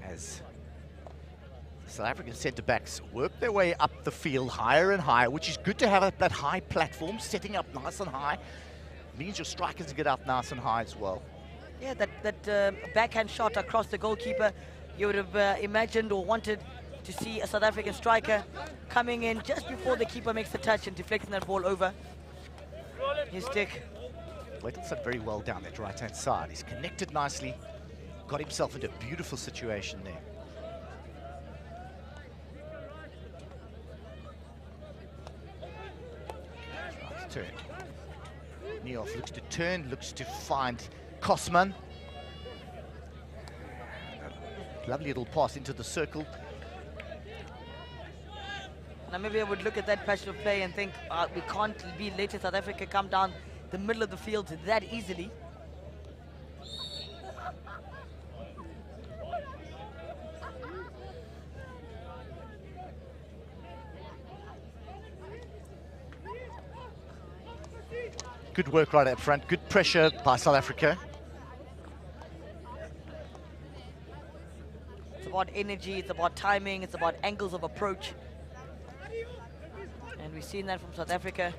D: As South African centre-backs work their way up the field higher and higher, which is good to have that high platform, setting up nice and high. Means your strikers get up nice and high as well.
E: Yeah, that backhand shot across the goalkeeper, you would have imagined or wanted to see a South African striker coming in just before the keeper makes the touch and deflecting that ball over his stick.
D: Weddle's done very well down that right-hand side. He's connected nicely, got himself into a beautiful situation there. Right turn. Neof looks to turn, looks to find Kosman. Lovely little pass into the circle.
E: Now maybe I would look at that patch of play and think we can't be letting South Africa come down the middle of the field that easily.
D: Good work right up front, good pressure by South Africa.
E: It's about energy, it's about timing, it's about angles of approach. And we've seen that from South Africa.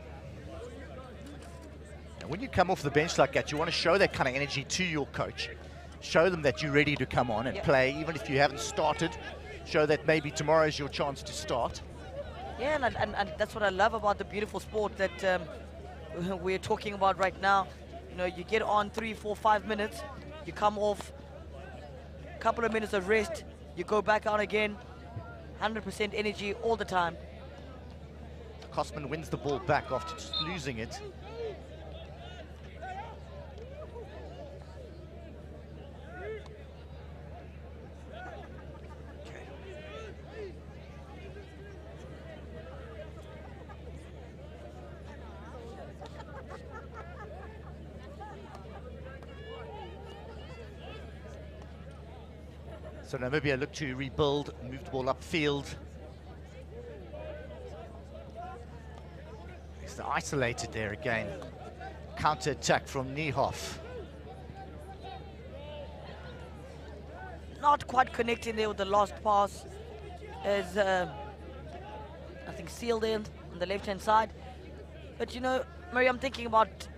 D: And when you come off the bench like that, you want to show that kind of energy to your coach. Show them that you're ready to come on and play, even if you haven't started. Show that maybe tomorrow is your chance to start.
E: Yeah, and that's what I love about the beautiful sport that we're talking about right now. You know, you get on 3, 4, 5 minutes, you come off, a couple of minutes of rest, you go back on again, 100% energy all the time.
D: Kosman wins the ball back after just losing it. So Namibia look to rebuild, move the ball upfield. It's isolated there again. counter-attack from Niehoff.
E: Not quite connecting there with the last pass. As I think sealed in on the left-hand side. But you know, Murray, I'm thinking about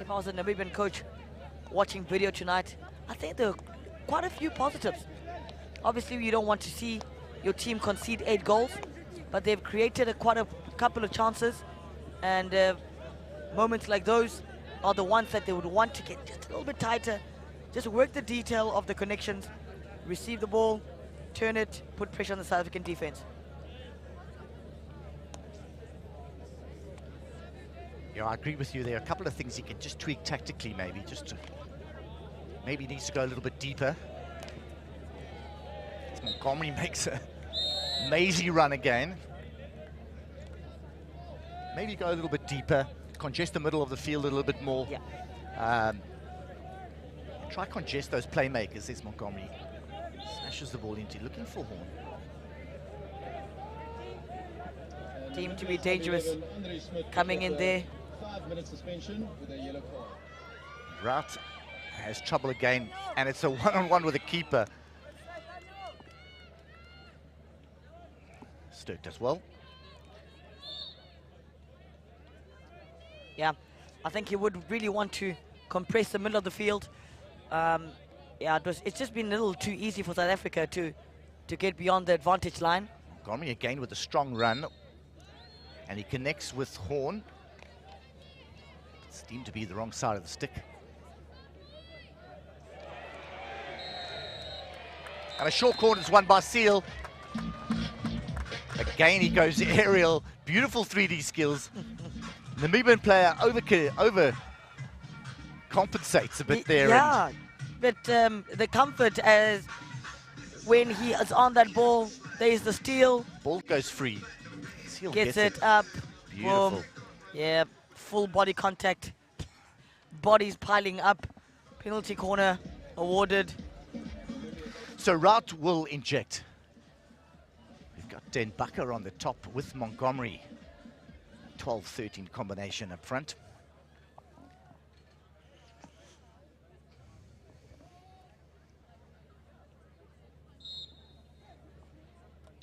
E: if I was a Namibian coach watching video tonight, I think there are quite a few positives. Obviously, you don't want to see your team concede 8 goals, but they've created quite a couple of chances, and moments like those are the ones that they would want to get just a little bit tighter, just work the detail of the connections, receive the ball, turn it, put pressure on the South African defense.
D: Yeah, I agree with you. There are a couple of things he can just tweak tactically, maybe. Maybe needs to go a little bit deeper. Montgomery makes a mazy run again. Maybe go a little bit deeper, congest the middle of the field a little bit more.
E: Yeah.
D: Try congest those playmakers. There's Montgomery. Smashes the ball into, looking for Horn.
E: Team to be dangerous, coming in there.
A: 5 minute suspension with a yellow card.
D: Rout has trouble again, and it's a one-on-one with the keeper. Stirk does well.
E: Yeah, I think he would really want to compress the middle of the field. Yeah, it's just been a little too easy for South Africa to get beyond the advantage line.
D: Montgomery again with a strong run, and he connects with Horn. It's deemed to be the wrong side of the stick. And a short corner is won by Seal. Again, he goes aerial. Beautiful 3D skills. Namibian player over compensates a bit there.
E: Yeah, but the comfort as when he is on that ball, there's the steal.
D: Ball goes free. Seal
E: gets it up.
D: Beautiful.
E: Boom. Yeah, full body contact. Bodies piling up. Penalty corner awarded.
D: So Rout will inject. We've got Den Bakker on the top with Montgomery. 12-13 combination up front.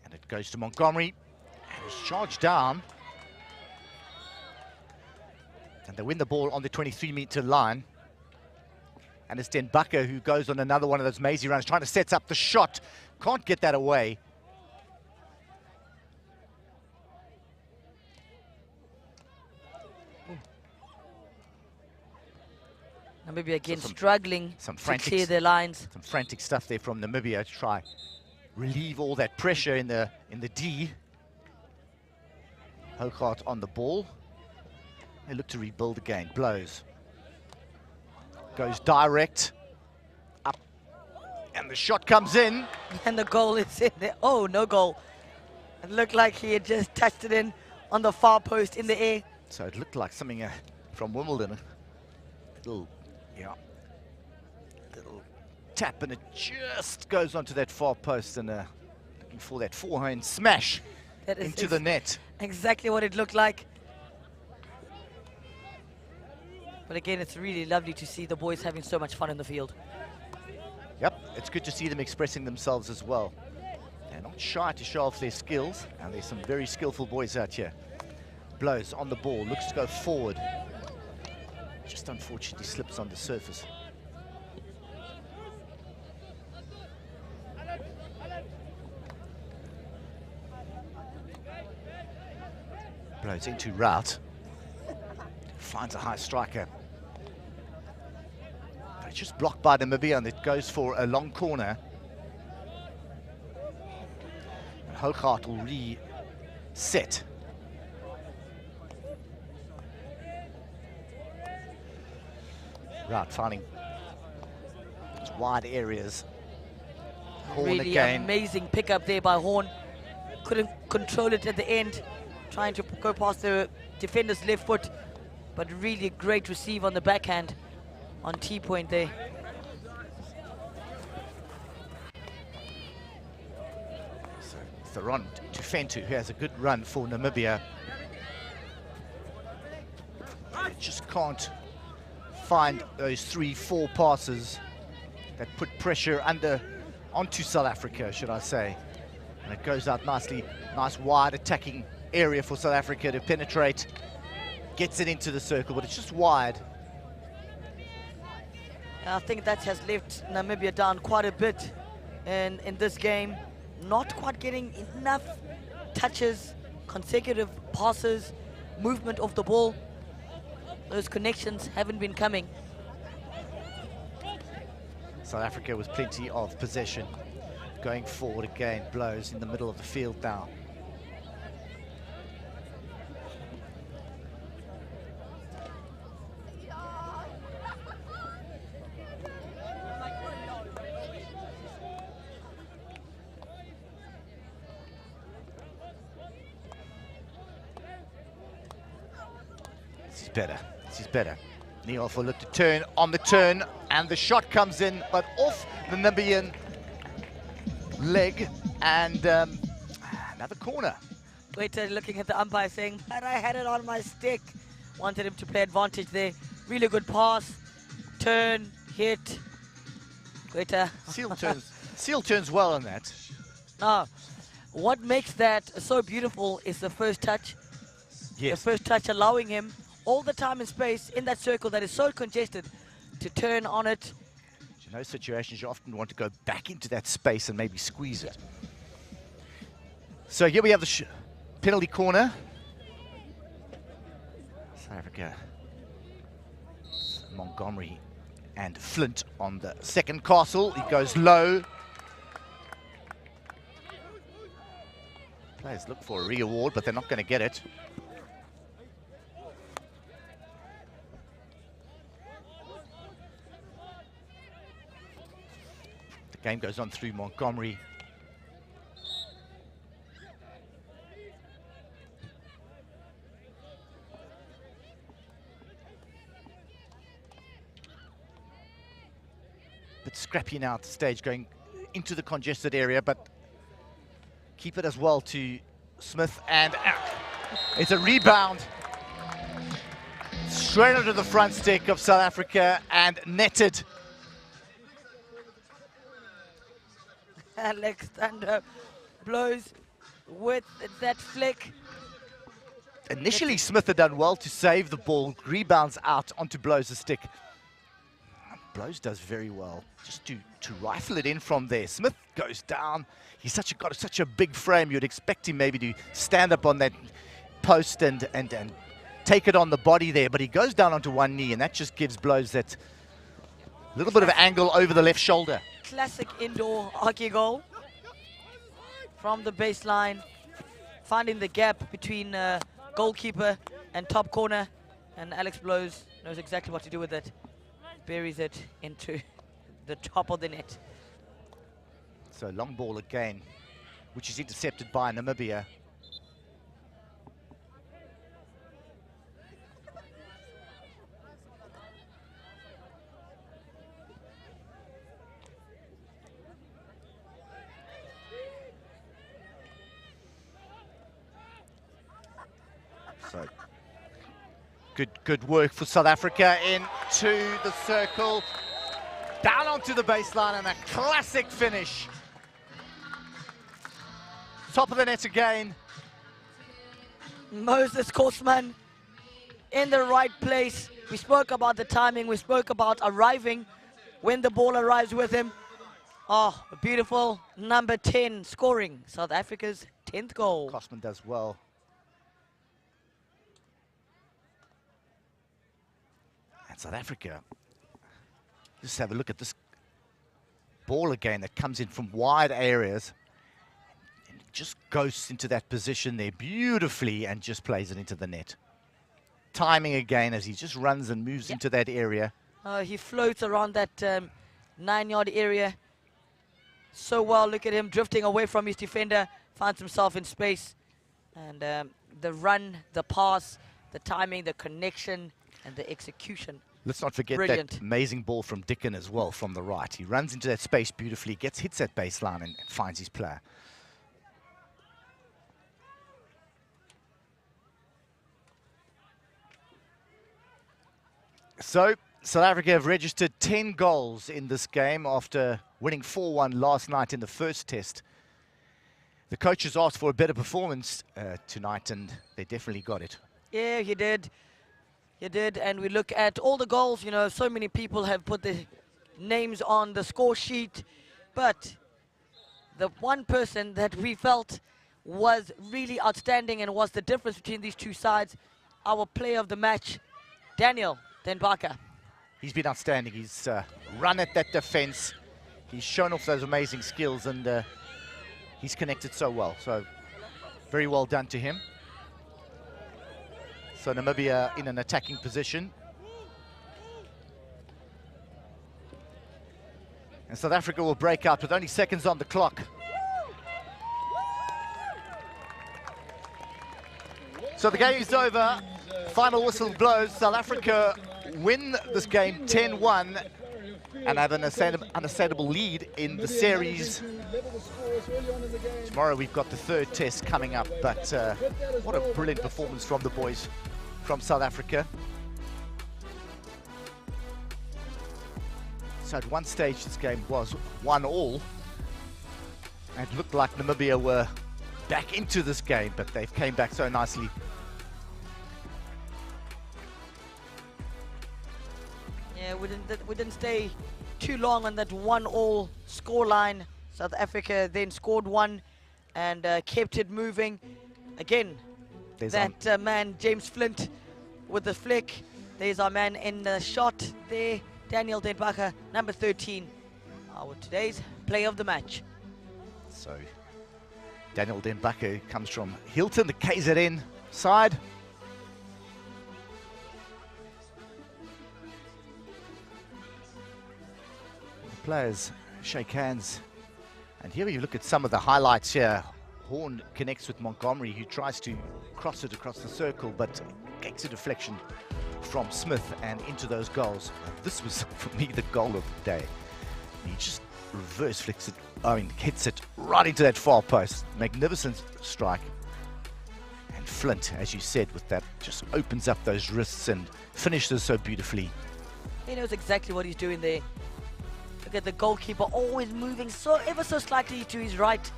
D: And it goes to Montgomery. And he's charged down. And they win the ball on the 23-meter line. And it's Den Bakker who goes on another one of those mazy runs, trying to set up the shot. Can't get that away.
E: Namibia again struggling to clear their lines.
D: Some frantic stuff there from Namibia to try relieve all that pressure in the D. Hougaard on the ball. They look to rebuild again. Blows. Goes direct. Up. And the shot comes in.
E: And the goal is in there. Oh, no goal. It looked like he had just touched it in on the far post in the air.
D: So it looked like something from Wimbledon. Little tap, and it just goes onto that far post, and looking for that forehand smash into the net.
E: Exactly what it looked like. But again, it's really lovely to see the boys having so much fun in the field.
D: Yep, it's good to see them expressing themselves as well. They're not shy to show off their skills, and there's some very skillful boys out here. Blows on the ball, looks to go forward. Just unfortunately slips on the surface. Blows into Rout. Finds a high striker. But it's just blocked by Namibia, and it goes for a long corner. And Hougaard will reset. Rout finding those wide areas. Horn
E: really
D: again.
E: Amazing pickup there by Horn. Couldn't control it at the end, trying to go past the defender's left foot, but really great receive on the backhand on T-point there.
D: So Theron Tufentu, who has a good run for Namibia. It just can't find those 3-4 passes that put pressure onto South Africa, should I say. And it goes out nicely, nice wide attacking area for South Africa to penetrate. Gets it into the circle, but it's just wide.
E: I think that has left Namibia down quite a bit in this game. Not quite getting enough touches, consecutive passes, movement of the ball. Those connections haven't been coming.
D: South Africa with plenty of possession. Going forward again, Blows in the middle of the field now. This is better. This is better. Neil for look to turn on the turn, and the shot comes in, but off the Namibian leg, and another corner.
E: Waiter looking at the umpire saying, but I had it on my stick. Wanted him to play advantage there. Really good pass, turn, hit. Waiter.
D: Seal turns well on that.
E: Now, what makes that so beautiful is the first touch.
D: Yes.
E: The first touch allowing him all the time and space in that circle that is so congested to turn on it.
D: In those situations, you often want to go back into that space and maybe squeeze it. So here we have the penalty corner. South Africa, Montgomery and Flint on the second castle. He goes low. Players look for a re-award, but they're not going to get it. The game goes on through Montgomery. Bit scrappy now at the stage, going into the congested area, but keep it as well to Smith, and it's a rebound. Straight onto the front stick of South Africa and netted.
E: Alexander Blows with that flick.
D: Initially, Smith had done well to save the ball, rebounds out onto Blows' stick. Blows does very well just to rifle it in from there. Smith goes down. He's got such a big frame. You'd expect him maybe to stand up on that post and take it on the body there, but he goes down onto one knee, and that just gives Blows that little bit of angle over the left shoulder.
E: Classic indoor hockey goal from the baseline, finding the gap between goalkeeper and top corner, and Alex Blows knows exactly what to do with it. Buries it into the top of the net.
D: So long ball again, which is intercepted by Namibia. So good work for South Africa into the circle, down onto the baseline, and a classic finish. Top of the net again.
E: Moses Kosman in the right place. We spoke about the timing. We spoke about arriving when the ball arrives with him. Oh, beautiful. Number 10 scoring. South Africa's 10th goal.
D: Kosman does well. And South Africa, just have a look at this ball again that comes in from wide areas. Just goes into that position there beautifully and just plays it into the net. Timing again as he just runs and moves into that area.
E: He floats around that 9-yard area so well. Look at him drifting away from his defender, finds himself in space. And the run, the pass, the timing, the connection, and the execution.
D: Let's not forget that amazing ball from Dickon as well from the right. He runs into that space beautifully, hits that baseline and finds his player. So South Africa have registered 10 goals in this game after winning 4-1 last night in the first test. The coaches asked for a better performance tonight, and they definitely got it.
E: Yeah, he did. He did. And we look at all the goals. You know, so many people have put their names on the score sheet. But the one person that we felt was really outstanding and was the difference between these two sides, our player of the match, Daniel Denbaka.
D: He's been outstanding. He's run at that defense. He's shown off those amazing skills, and he's connected so well. So very well done to him. So Namibia in an attacking position. And South Africa will break out with only seconds on the clock. So the game is over. Final whistle blows. South Africa win this game 10-1 and have an unassailable lead in the series. Tomorrow we've got the third test coming up, but what a brilliant performance from the boys from South Africa. So at one stage this game was 1-1. It looked like Namibia were back into this game, but they've came back so nicely.
E: Yeah, we didn't stay too long on that 1-1 scoreline. South Africa then scored one and kept it moving. Again,
D: there's
E: that man, James Flint, with the flick. There's our man in the shot there, Daniel Denbaka, number 13, our today's player of the match.
D: So Daniel Denbaka comes from Hilton, the KZN side. The players shake hands. And here you look at some of the highlights here. Horn connects with Montgomery, who tries to cross it across the circle, but gets a deflection from Smith and into those goals. And this was, for me, the goal of the day. He just reverse flicks it, hits it right into that far post. Magnificent strike. And Flint, as you said, with that, just opens up those wrists and finishes so beautifully.
E: He knows exactly what he's doing there. Look at the goalkeeper always moving ever so slightly to his right.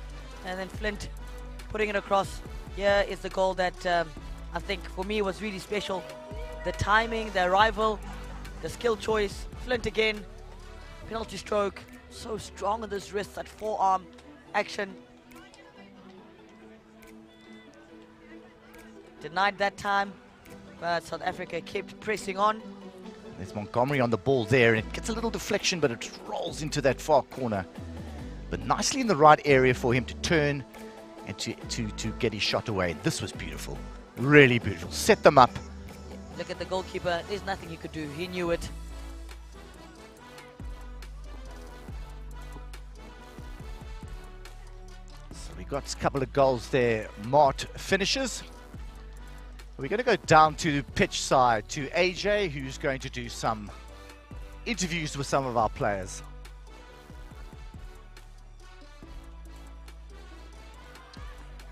E: And then Flint putting it across. Here is the goal that I think for me was really special. The timing, the arrival, the skill choice. Flint again, penalty stroke. So strong on this wrist, that forearm action. Denied that time, but South Africa kept pressing on.
D: There's Montgomery on the ball there, and it gets a little deflection, but it rolls into that far corner. But nicely in the right area for him to turn and to get his shot away. This was beautiful, really beautiful. Set them up.
E: Look at the goalkeeper, there's nothing he could do, he knew it.
D: So we got a couple of goals there. Mart finishes. We're going to go down to the pitch side to AJ, who's going to do some interviews with some of our players.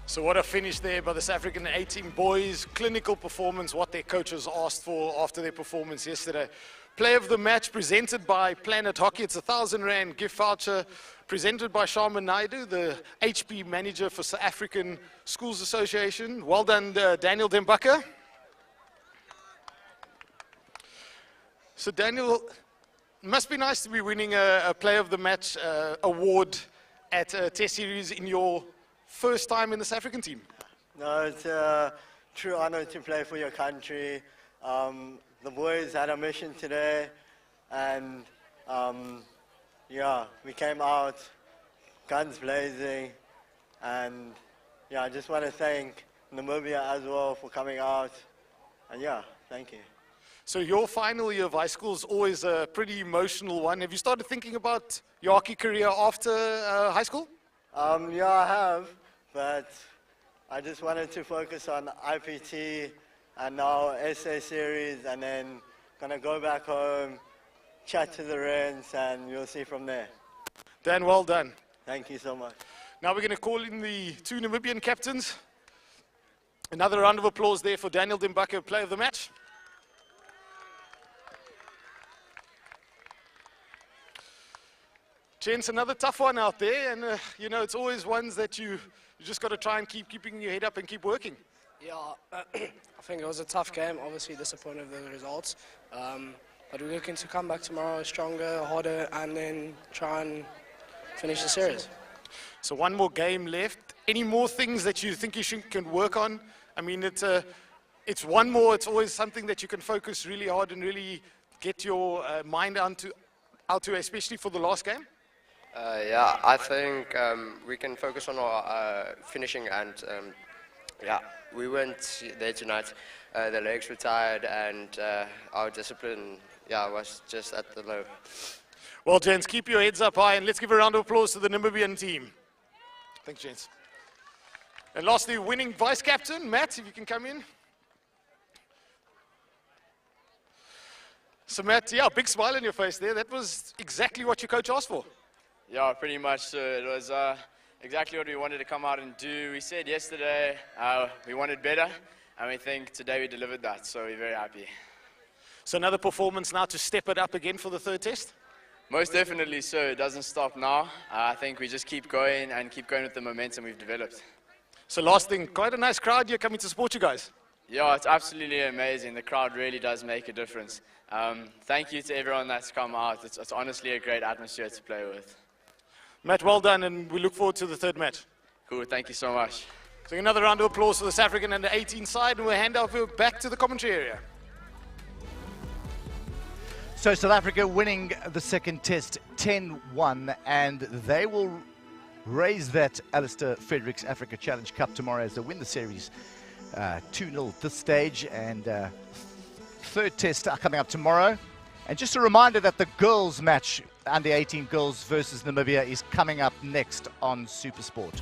B: So what a finish there by the South African A-team boys. Clinical performance, what their coaches asked for after their performance yesterday. Player of the match presented by Planet Hockey. It's a 1,000 Rand gift voucher presented by Sharma Naidu, the HP manager for South African Schools Association. Well done, Daniel Denbaka. So Daniel, must be nice to be winning a player of the match award at a test series in your first time in the South African team.
N: No, it's a true honor to play for your country. The boys had a mission today, and yeah, we came out guns blazing, and yeah, I just want to thank Namibia as well for coming out, and yeah, thank you.
B: So your final year of high school is always a pretty emotional one. Have you started thinking about your hockey career after high school?
N: Yeah, I have, but I just wanted to focus on IPT and now SA series, and then gonna go back home, chat to the Rens, and you'll see from there.
B: Dan, well done.
N: Thank you so much.
B: Now we're gonna call in the two Namibian captains. Another round of applause there for Daniel Denbaka, player of the match. Gents, another tough one out there, and you know, it's always ones that you just got to try and keeping your head up and keep working.
O: Yeah, I think it was a tough game. Obviously disappointed with the results, but we're looking to come back tomorrow stronger, harder, and then try and finish the series.
B: So one more game left. Any more things that you think you can work on? I mean, it's one more. It's always something that you can focus really hard and really get your mind out to, especially for the last game.
P: Yeah, I think we can focus on our finishing, and yeah, we went there tonight. The legs were tired, and our discipline, yeah, was just at the low.
B: Well, gents, keep your heads up high, and let's give a round of applause to the Namibian team. Thanks, gents. And lastly, winning vice captain, Matt, if you can come in. So Matt, yeah, big smile on your face there. That was exactly what your coach asked for.
Q: Yeah, pretty much. It was exactly what we wanted to come out and do. We said yesterday we wanted better, and we think today we delivered that, so we're very happy.
B: So another performance now to step it up again for the third test?
Q: Most definitely so. It doesn't stop now. I think we just keep going with the momentum we've developed.
B: So last thing, quite a nice crowd here coming to support you guys.
Q: Yeah, it's absolutely amazing. The crowd really does make a difference. Thank you to everyone that's come out. It's honestly a great atmosphere to play with.
B: Matt, well done, and we look forward to the third match.
Q: Cool, thank you so much.
B: So another round of applause for the South African under 18 side, and we'll hand over back to the commentary area.
D: So South Africa winning the second test 10-1, and they will raise that Alistair Fredericks Africa Challenge Cup tomorrow as they win the series 2-0 at this stage, and third test coming up tomorrow. And just a reminder that the girls match, under 18 girls versus Namibia, is coming up next on SuperSport.